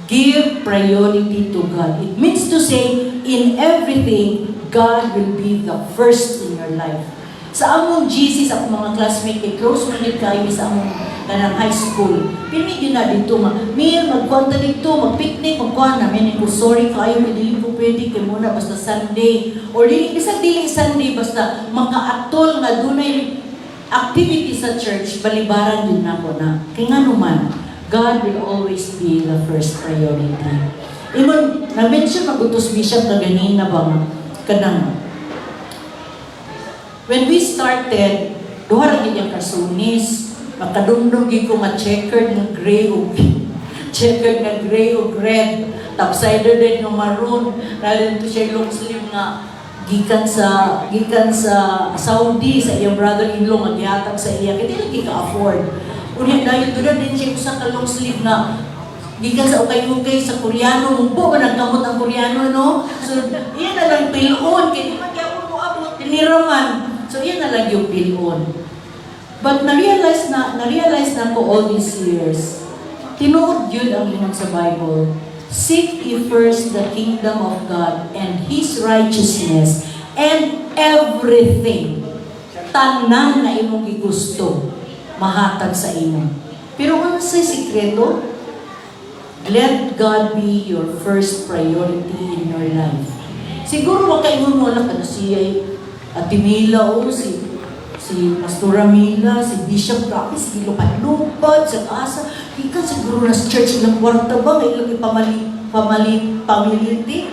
Give priority to God. It means to say in everything God will be the first in your life. Sa among GC, sa akong mga classmate, kay close man kayo sa among kanang high school. Pinigyan na dito Mir, magkwanta dito, mag-picnic, magkuhan namin. Ko, sorry kayo, hindi po pwede kayo muna basta Sunday. Or isang dili Sunday, basta makaatol nga dunay activity sa church, balibaran din ako na. Kaya nga naman, God will always be the first priority. Imon, na-mention mag-utos Bishop na ganina ba kanang when we started, duha ra gid ang kasunis, makadumdum gid ko ma-checkered ng gray o checkered na gray o red, topsider din ng maroon, dahil ito siya long sleeve nga gikan sa Saudi sa iyang brother-in-law nga gihatag sa iya, kaya dili ka-afford. Unya dahil doon din siya usa ka long sleeve na gikan sa ukay-ukay sa Koreano, mungbo ba nagkamot ang Koreano, no? So, iyan na lang pilon, kaya di man kaya ako moabot, tiniraman. So, yan na lang yung bilon. But na-realize na ko all these years, tinuod yun ang lingon sa Bible. Seek ye first the kingdom of God and His righteousness and everything. Tanan na imong gigusto, mahatag sa imo. Pero ano sa sikreto? Let God be your first priority in your life. Siguro makaingon mo lang ano siya Ate Mila o si Pastora Mila, si Bishop Rocky, si Lupad-lupad, sa asa. Ikan siguro na sa church ng kwarta ba, may ilang pamiliti.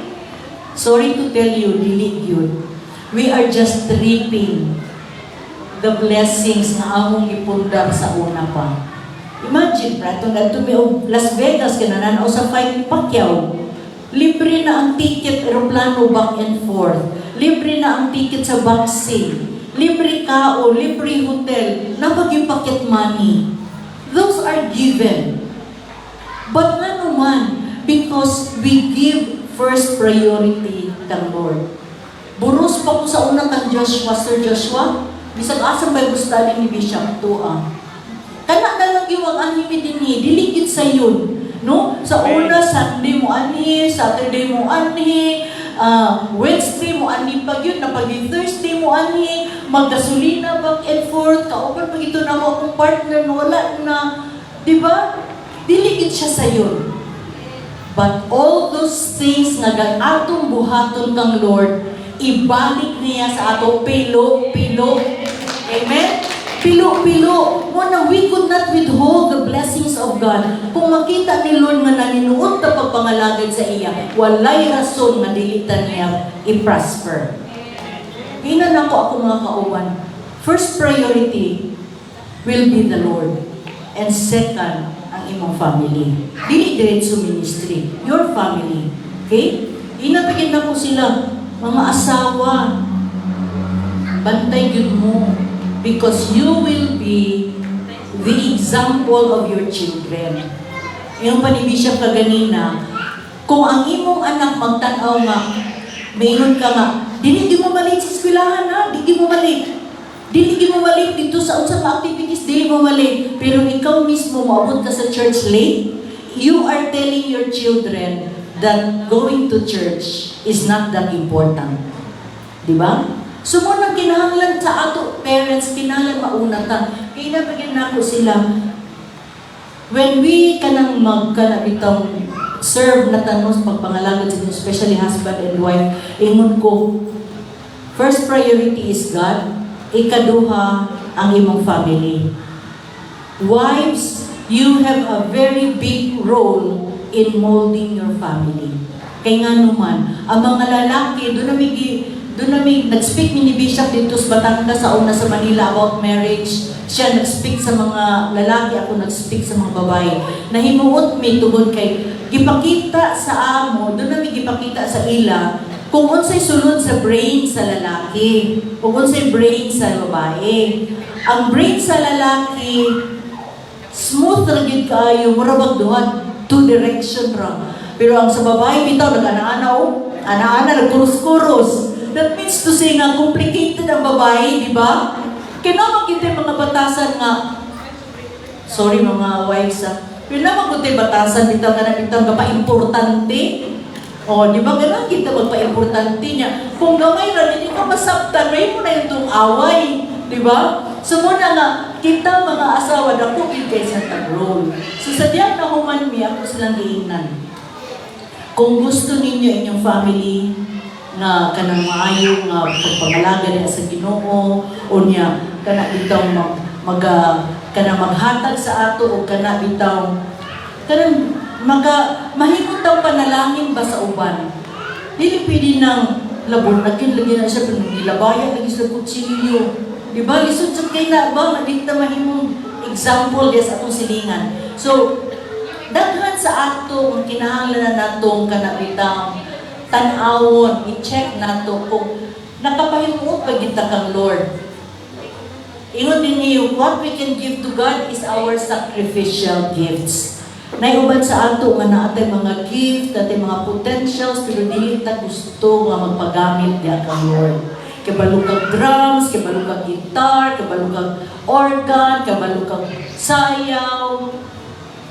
Sorry to tell you, dili yun. We are just reaping the blessings na among ipundar sa una pa. Imagine, prato nga ito may Las Vegas, kananan o sa fight ni Pacquiao. Libre na ang ticket aeroplano back and forth. Libre na ang ticket sa boxing. Libre kao, libre hotel. Napag-packet money. Those are given. But ano man, because we give first priority the Lord. Buros pa ko sa unang kang Joshua, Sir Joshua. Bisag asang Bible study ni Bishop Tua. Kana na yung ang anime din diligid sa yun. No? Sa una, Sunday mo ani, Saturday mo ani, Wednesday mo ani pag yun, na pag Thursday mo ani, maggasolina back and forth, kauban pag ito na mo akong partner na wala na, di ba? Diligid siya sa yun. But all those things nga atong buhaton kang Lord, ibalik niya sa ato pilo. Amen? Pilo. Muna, we could not withhold the blessings of God. Kung makita ni Lord nga naninuot na pagpangalagad sa iya, walay rason nga dilitan niya i-prosper. Hinan ako mga kauban. First priority will be the Lord. And second, ang imong family. Dili diretso ministry. Your family. Okay? Inapigin na ko sila, mga asawa, bantay yun mo. Because you will be the example of your children. Yung pa ni Bishop kaganina, kung ang imong anak magtanaw nga, mayroon ka nga, di mo malik sa eskwelahan ha, di mo malik. Dili mo malik dito sa unsang activities, dili mo malik. Pero ikaw mismo moabot ka sa church late, you are telling your children that going to church is not that important. Di ba? So mo nang kinahanglan sa ato parents, kinahanglan mauna ta. Kaya nabigyan na ako sila. When we kanang magkanabitang serve na tanong sa pagpangalagad sa especially husband and wife, ingon ko, first priority is God. Ikaduha, ang imong family. Wives, you have a very big role in molding your family. Kaya nga naman, ang mga lalaki, doon namin nag-speak ni Bishop dito sa Batangas sa una sa Manila about marriage. Siya nag-speak sa mga lalaki, ako nag-speak sa mga babae. Nahimuot mi tugod kay gipakita sa amo, doon namin gipakita sa ila, kung unsay sulod sa brain sa lalaki, kung unsay brain sa babae. Ang brain sa lalaki, smooth ra gid kaayo, mura bang duha, two direction ra. Pero ang sa babae bitaw ana-ana nagkurus-kurus. That means to say nga complicated ang babae, di ba? Kaya kita mga batasan nga, sorry mga wives pero naman kung batasan bitaw ka importante. O, di ba ganun kita magpa-importante niya. Kung gamay ra, hindi ka masabtan, may mo na yung itong away. Di ba? So muna nga, kita mga asawa na kukid kayo sa tag-roll. So sa diyan na human mi, ako silang giingnan. Kung gusto ninyo inyong family na kanang maayo nga pagpangalaga niya sa Ginoo o niya kana bitaw kanang maghatag sa ato o kana bitaw kanang mahimot ang panalangin ba sa uban. Dili pwede ng labon lagi na siya pero nilabayan lagi sa kutsilyo. Di ba? Lisod sa kay na ba madikta mahimong example des atong silingan. So daghan sa ato ang kinahanglan natong kana bitaw tan-awon, i-check nato kung nakapahimuot ba kita kang Lord. Ingon din niyo, what we can give to God is our sacrificial gifts. Naiuban sa ato nga naatay mga gift, naatay mga potentials, pero dili ta gusto nga magpagamit diha kang Lord. Kabalo kang drums, kabalo kang guitar, kabalo kang organ, kabalo kang sayaw,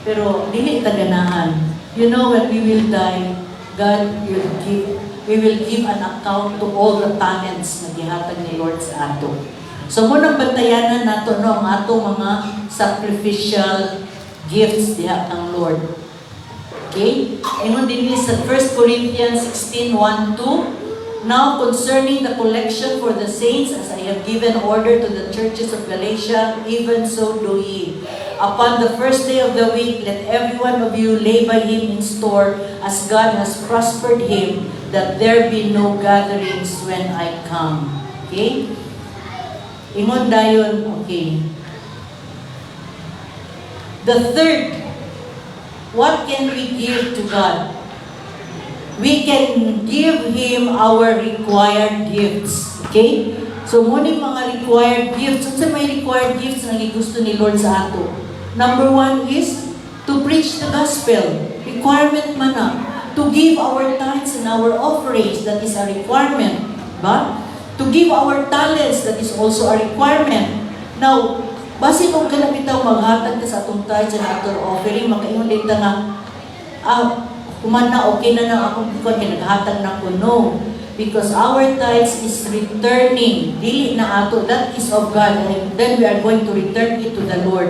pero dili ta ganahan. You know, when we will die, God we will give an account to all the talents na gihatag ni Lord sa ato. So munang bantayanan nato no ang ato mga sacrificial gifts diha ang Lord. Okay? Ingon din sa 1 Corinthians 16:1-2, now concerning the collection for the saints, as I have given order to the churches of Galatia, even so do ye. Upon the first day of the week, let every one of you lay by him in store, as God has prospered him, that there be no gatherings when I come. Okay? Ingon dayon, okay. The third, what can we give to God? We can give Him our required gifts. Okay? So, muna yung mga required gifts. Sa may required gifts na gusto ni Lord sa ato. Number one is to preach the gospel. Requirement man na. To give our tithes and our offerings, that is a requirement. Ba? To give our talents, that is also a requirement. Now, Basi kung kanabitaw maghatag ka sa atong tithes and atong offering, makaingon dito nga, kumana, okay na lang akong ikon, kinaghatag na ko. No. Because our tithes is returning. Dili na ato. That is of God. And then we are going to return it to the Lord.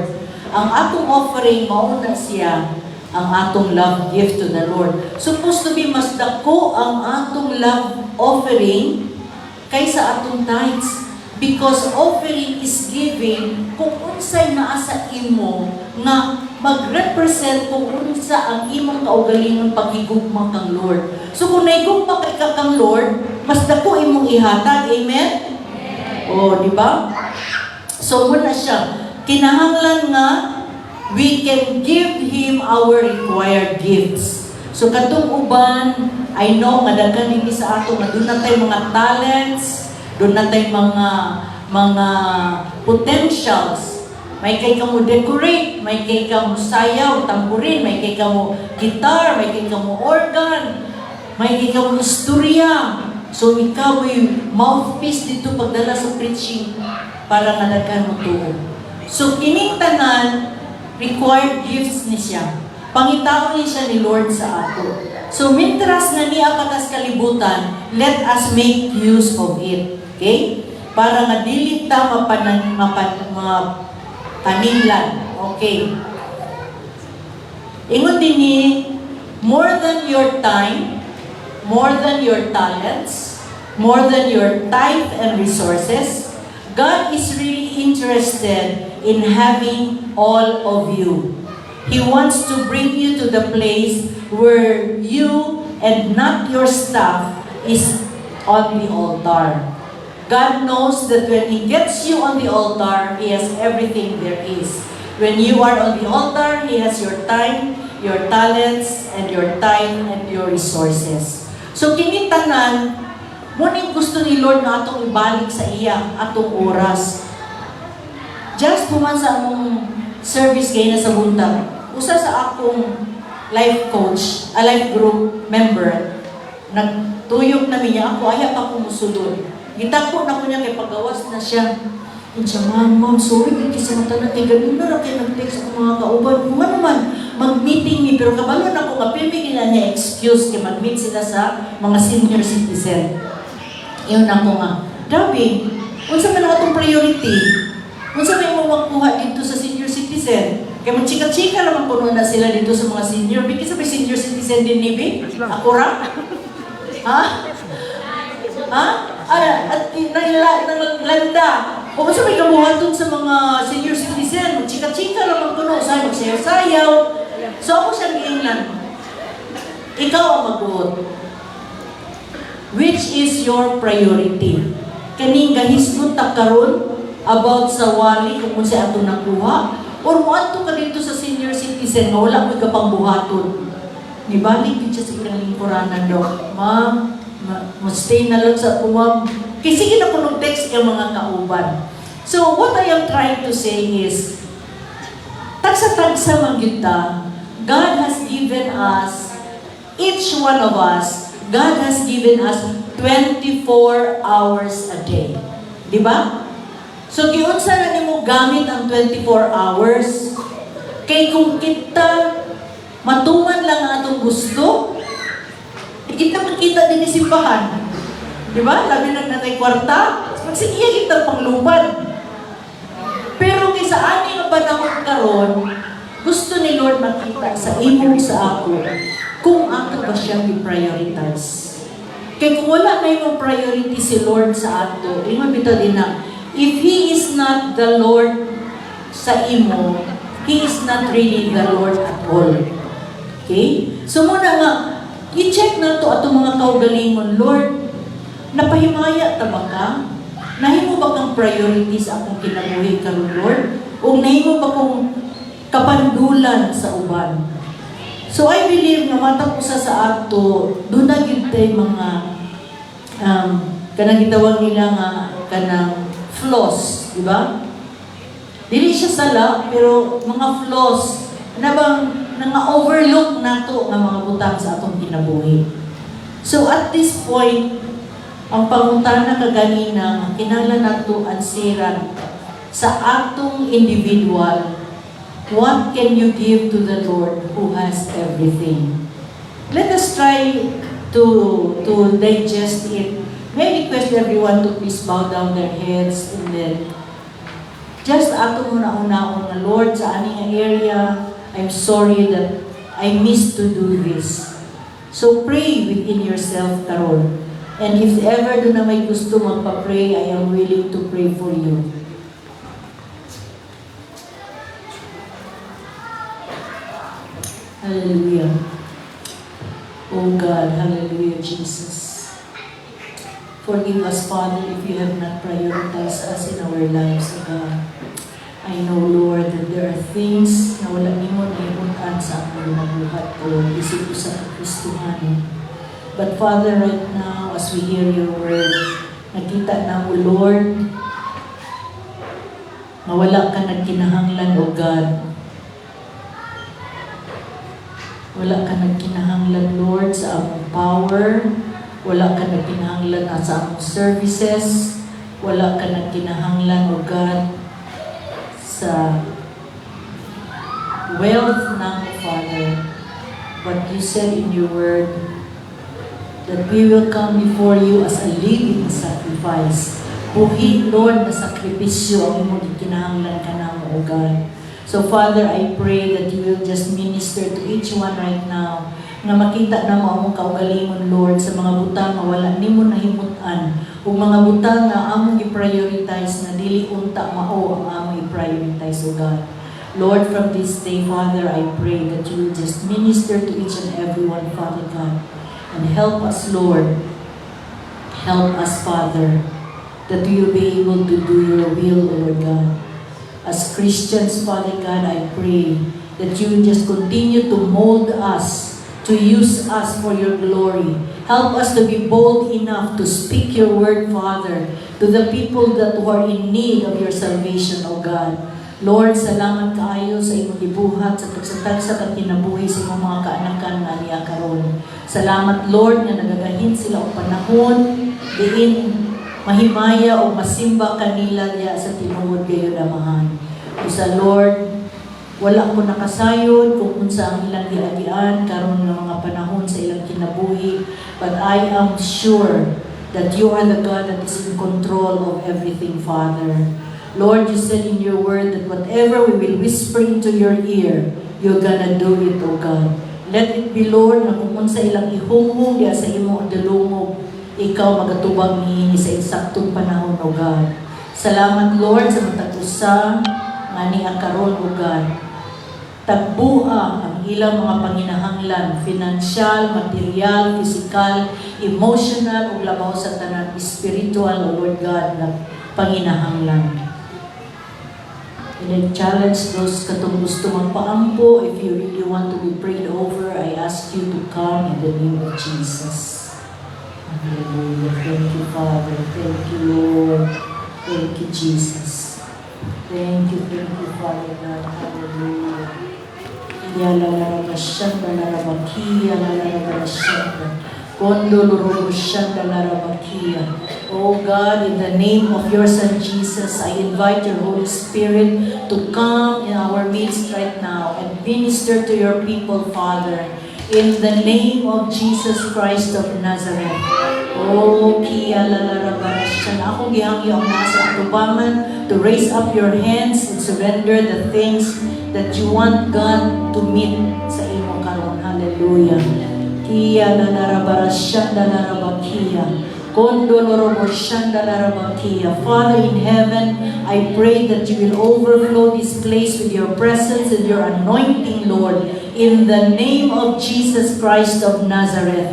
Ang atong offering, mauna siya ang atong love gift to the Lord. Supposed to be mas dako ang atong love offering kaysa atong tithes. Because offering is giving kung unsay naa sa imo nga mag-represent kung unsa ang imong kaugalingon paghigugma kang Lord. So kung naigugma ka kang Lord, mas dako imong ihatag. Amen? Oh, di ba? So muna siya. Kinahanglan nga we can give Him our required gifts. So katong uban, I know nga daghan dinhi sa ato nga doon na tayo mga talents, doon na tayo mga potentials. May kay ka mo decorate, may kay ka mo sayaw, tamburin, may kay ka mo guitar, may kay ka mo organ, may kay ka mo istorya. So ikaw ay mouthpiece dito pagdala sa preaching para nadaghan mo tuo. So kining tanan, required gifts ni siya. Pangitaon ni siya ni Lord sa ato. So mintras nga niya katas kalibutan, let us make use of it. Okay? Para nga dili ta mapaninglan. Okay. Ingon din ni, more than your time, more than your talents, more than your time and resources, God is really interested in having all of you. He wants to bring you to the place where you and not your stuff is on the altar. God knows that when He gets you on the altar, He has everything there is. When you are on the altar, He has your time, your talents, and your time and your resources. So kini tanan, muning gusto ni Lord na atong ibalik sa iya, atong oras. Just human sa among service gay na sa buntag, usa sa akong life coach, a life group member, nagtuyok na niya ako, ayaw pa akong musulod. Gitako na ko niya kay pagawas na siya. Siya, ma'am, sorry, hindi sa mata na ganun na rin kayo nag-text ako mga kauban. Kung ano man, mag-meeting ni, pero kabalo na ko, kapimigin na niya excuse kay mag-meet sila sa mga senior citizen. Iyon ako nga. Grabe, unsa man ang atong priority? Unsa may makuha dito sa senior citizen? Kaya magchika-chika naman puno na sila dito sa mga senior. Bigyan sa may senior citizen din, Nibi? Ako ra? Ha? Ha? At naglanda. Kung sa may kabuhaton sa mga senior citizen, magchika-chika naman puno, magsayaw-sayaw. So ako siya giingnan. Ikaw ang mag-vote. Which is your priority? Kaning gahisgot ta karon about sa wali kung sa ato nakuha, or muadto ka dito sa senior citizen nga wala mo kapang buhaton. Nibalik din siya sa ilang lingkuranan daw. Ma'am, stay na lang sa kumam. Kasi sige na po nung text yung mga kauban. So, what I am trying to say is, tagsa-tagsa magyuta, God has given us, each one of us, God has given us 24 hours a day. Di ba? So, giunsa na nimo gamit ang 24 hours? Kay kung kita matuman lang ang atong gusto, kita makita din ni simbahan. Di ba? Labi lang natay kwarta, magsigiya kita panglupan. Pero kaysa ani nga panahon karon, gusto ni Lord makita sa imo sa ako kung ato ba siyang i-prioritize. Kaya kung wala na yung priority si Lord sa ato, ingon bitaw din na, if He is not the Lord sa imo, He is not really the Lord at all. Okay? So muna nga, i-check na to atong mga kaugalingon, Lord, napahimaya ta ba ka? Nahimo ba kang priorities akong kinabuhi karon, Lord? O nahimo ba kong kapandulan sa uban? So I believe nga matapos sa ato, doon na gyud tay mga kanang gitawag nila nga kanang flaws, di ba? Dili siya sala, pero mga flaws na bang overlook nato nga mga butang sa atong kinabuhi. So at this point, ang pangutana kaganina, kinahanglan nato ansiran sa atong individual, what can you give to the Lord who has everything? Let us try to digest it. May I request everyone to please bow down their heads and then just atong una-una na Lord sa aning area, I'm sorry that I missed to do this. So pray within yourself karon. And if ever do na may gusto magpa-pray, I am willing to pray for you. Hallelujah. Oh God, hallelujah, Jesus. Forgive us, Father, if you have not prioritized us in our lives, O God. I know, Lord, that there are things na wala nimo naipuntaan sa among nabuhat, Lord, isip ko sa Kristohanon. But Father, right now, as we hear your word, nakita na mo, Lord, na wala ka nagkinahanglan, O God. Wala ka nagkinahanglan, Lord, sa among power. Wala ka nagkinahanglan sa among services. Wala ka nagkinahanglan, O God, sa wealth ng Father. But you said in your word that we will come before you as a living sacrifice. Buhi, Lord, na sakripisyo ang imong gikinahanglan ka namo, O God. So Father, I pray that you will just minister to each one right now, nga makita na mo among kaugalingon, Lord, sa mga butang nga wala nimo nahimutan, o mga butang nga among i-prioritize na dili unta mao ang among i-prioritize, O God. Lord, from this day, Father, I pray that you will just minister to each and every one, Father God, and help us, Lord. Help us, Father, that we will be able to do your will, O Lord God. As Christians, Father God, I pray that you will just continue to mold us, to use us for your glory. Help us to be bold enough to speak your word, Father, to the people that who are in need of your salvation, O God. Lord, salamat kaayo sa imong gibuhat sa tagsatag sa kinabuhi sa imong mga kaanakan na niya karon. Salamat, Lord, na nagagahin sila og panahon diin mahimaya o masimba kanila diya sa tinuod kayo namahan. Isa, Lord, wala ko nakasayod kung unsa ang ilang giagian karon nga mga panahon sa ilang kinabuhi, but I am sure that you are the God that is in control of everything, Father. Lord, you said in your word that whatever we will whisper into your ear, you're gonna do it, O God. Let it be, Lord, na kung unsa ilang ihunghong diya sa imo dalungog, ikaw magatubang niini sa eksaktong panahon, O God. Salamat, Lord, sa matag usa nga niya karon, O God. Tagbuha ang ilang mga panginahanglan, financial, material, physical, emotional, ug labaw sa tanan spiritual, O Lord God, na panginahanglan. And I challenge those katong gusto magpaampo, if you really want to be prayed over, I ask you to come in the name of Jesus. Hallelujah. Thank you, Father. Thank you, Lord. Thank you, Jesus. Thank you, Father God. Hallelujah. Yalalarabasyanda, larabakia, lalarabasyanda. Kondolorobosyanda, larabakia. Oh God, in the name of your Son Jesus, I invite your Holy Spirit to come in our midst right now and minister to your people, Father. In the name of Jesus Christ of Nazareth. Oh, Kia Lalarabarasyan. Ako gihangyo ang nasa atubangan to raise up your hands and surrender the things that you want God to meet sa imo karon. Hallelujah. Kia Lalarabarasyan Lalarabakia. Father in heaven, I pray that you will overflow this place with your presence and your anointing, Lord, in the name of Jesus Christ of Nazareth.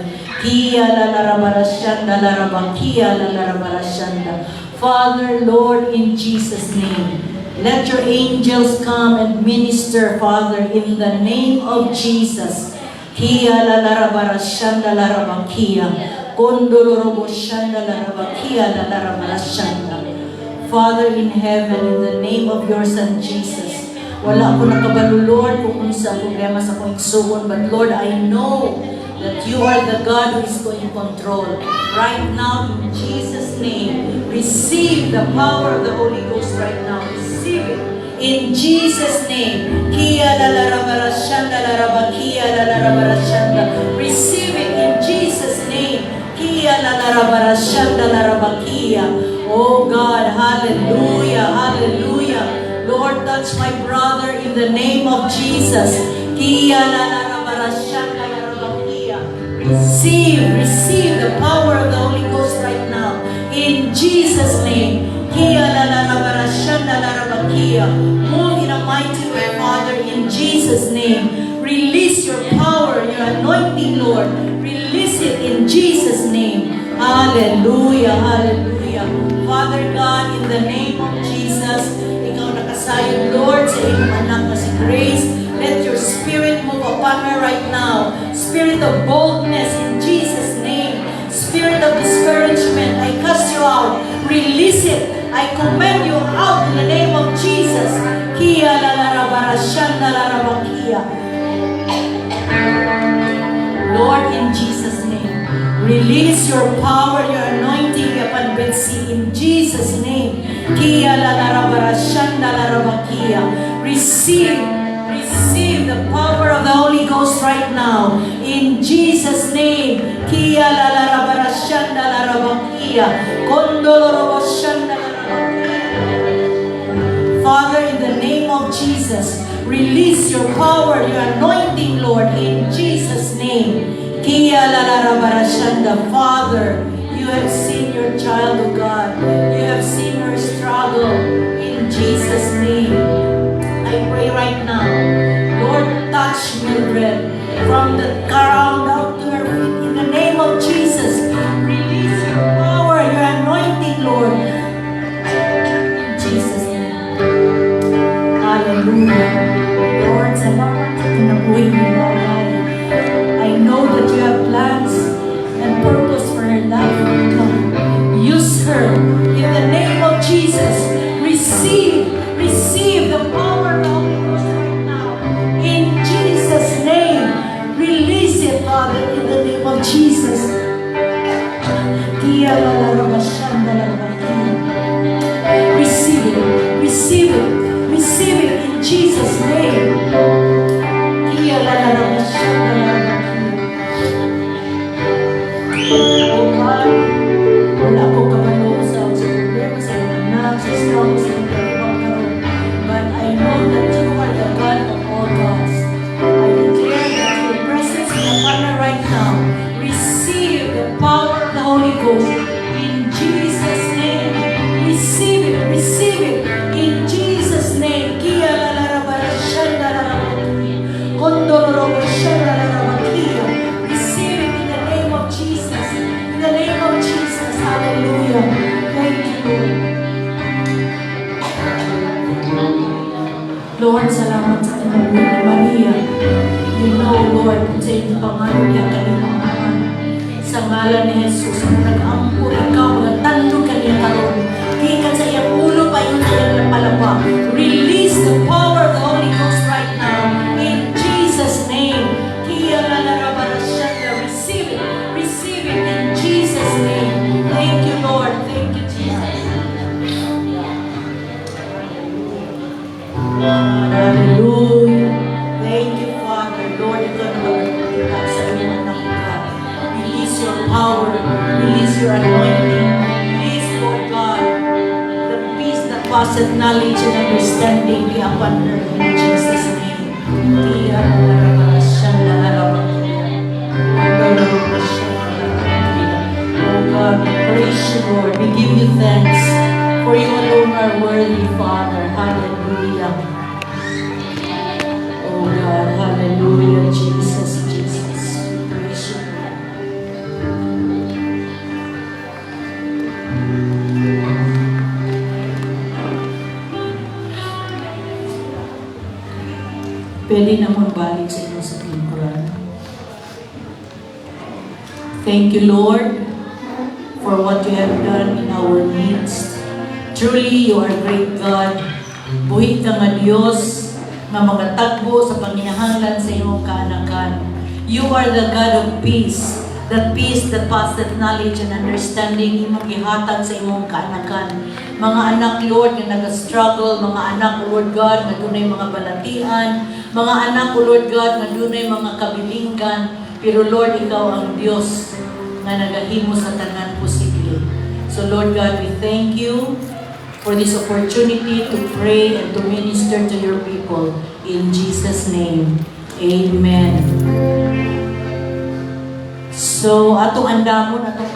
Father, Lord, in Jesus' name, let your angels come and minister, Father, in the name of Jesus. Father in heaven, in the name of your Son Jesus, wala ako nakabalo, Lord, kung unsa problema sa akong igsuon, but Lord, I know that you are the God who is in control. Right now, in Jesus' name, receive the power of the Holy Ghost right now. In Jesus' name. Kia la la ra ba ra shanda la ra ba kia la la ra ba ra shanda. Receive it in Jesus' name. Kia la la ra ba ra shanda la ra ba kia. Oh God, hallelujah, hallelujah. Lord, touch my brother in the name of Jesus. Kia la la ra ba ra shanda la ra ba kia. Receive the power of the Holy Ghost right now. In Jesus' name. Kia la la la ba ra shanda la ra ba kia. Move in a mighty way, Father, in Jesus' name. Release your power, your anointing, Lord. Release it in Jesus' name. Hallelujah, hallelujah. Father God, in the name of Jesus, Ikaw nakasayod, Lord, sa iyong anak na si Grace. Let your spirit move upon her right now. Spirit of boldness in Jesus' name. Spirit of discouragement, I cast you out. Release it. I command you out in the name of Jesus. Kia la la ra ba ra shanda la ra ba kia. Lord, in Jesus' name, release your power, your anointing upon Betsy in Jesus' name. Kia la la ra ba ra shanda la ra ba kia. Receive the power of the Holy Ghost right now. In Jesus' name. Kia la la ra ba ra shanda la ra ba kia. Kondolo ro ba shanda la ra ba kia. Father, in the name of Jesus, release your power, your anointing, Lord, in Jesus' name. Kia la la ra ba ra shanda. Father, you have seen your child, O God. You have seen her struggle. In Jesus' name. I pray right now, Lord, touch Mildred from the ground out to her feet. In the name of Jesus, release your power, your anointing, Lord. In Jesus' name. Hallelujah. Lord, salamat sa kinabuhi nila. I know that you have plans and purpose for her life. Use her. In the name of Jesus, receive the power of the Holy Ghost right now. In Jesus' name, release it, Father, in the name of Jesus. Kia la la ra ba shanda la ra ba kia. Receive it in Jesus' name. Kia la la ra ba shanda la ra ba kia. Oh God, wala ko kabalo sa problema sa anak, sa struggle, sa but I know that you are the God of all gods. I declare that your presence is upon her right now. Receive the power of the Holy Ghost in Jesus' name. Receive it in Jesus' name. Kia la la ra ba ra shanda la ra ba kia. Kondolo ro ba shanda la ra ba kia. Receive it in the name of Jesus. In the name of Jesus. Hallelujah. Thank you, Lord. Lord, salamat sa kinabuhi ni Maria. You know, Lord, kung sa inyong pangalan niya kalimangan. Sa ngalan ni Jesus, kung nag-ampo ikaw, nagtando ka niya karoon. Hikan sa iyang ulo pa yung kanyang lapalapa. Release the power of the Holy Ghost right now. In Jesus' name. Kia la la ra ba ra shanda. Receive it in Jesus' name. Thank you, Lord. Thank you, Jesus. Hallelujah. Thank you, Father. Lord, ikaw na magpapagod sa inyong anak ko. Release your power. Release your anointing. Release, Lord God, the peace that passeth knowledge and understanding be upon her in Jesus' name. Kia la la ba shanda la ra ba kia. Oh God, we praise you, Lord. We give you thanks, for you alone are worthy, Father. Hallelujah. Oh God, hallelujah, Jesus, Jesus. We praise you. Pwede na magbalik sa inyo sa lingkuran. Thank you, Lord, for what you have done in our midst. Truly, you are great God. Buhi ka nga Diyos, nga mga tagbo sa panginahanglan sa iyong kaanakan. You are the God of peace. that peace that passeth knowledge and understanding imong gihatag sa imong kaanakan. Mga anak, Lord, nga nag-struggle, mga anak, O Lord God, nga dunay mga balatian, mga anak, O Lord God, nga dunay mga kabilinggan, pero Lord, ikaw ang Diyos nga nagahimo sa tanan posible. So Lord God, we thank you for this opportunity to pray and to minister to your people. In Jesus' name, Amen. So, atong andamon, atong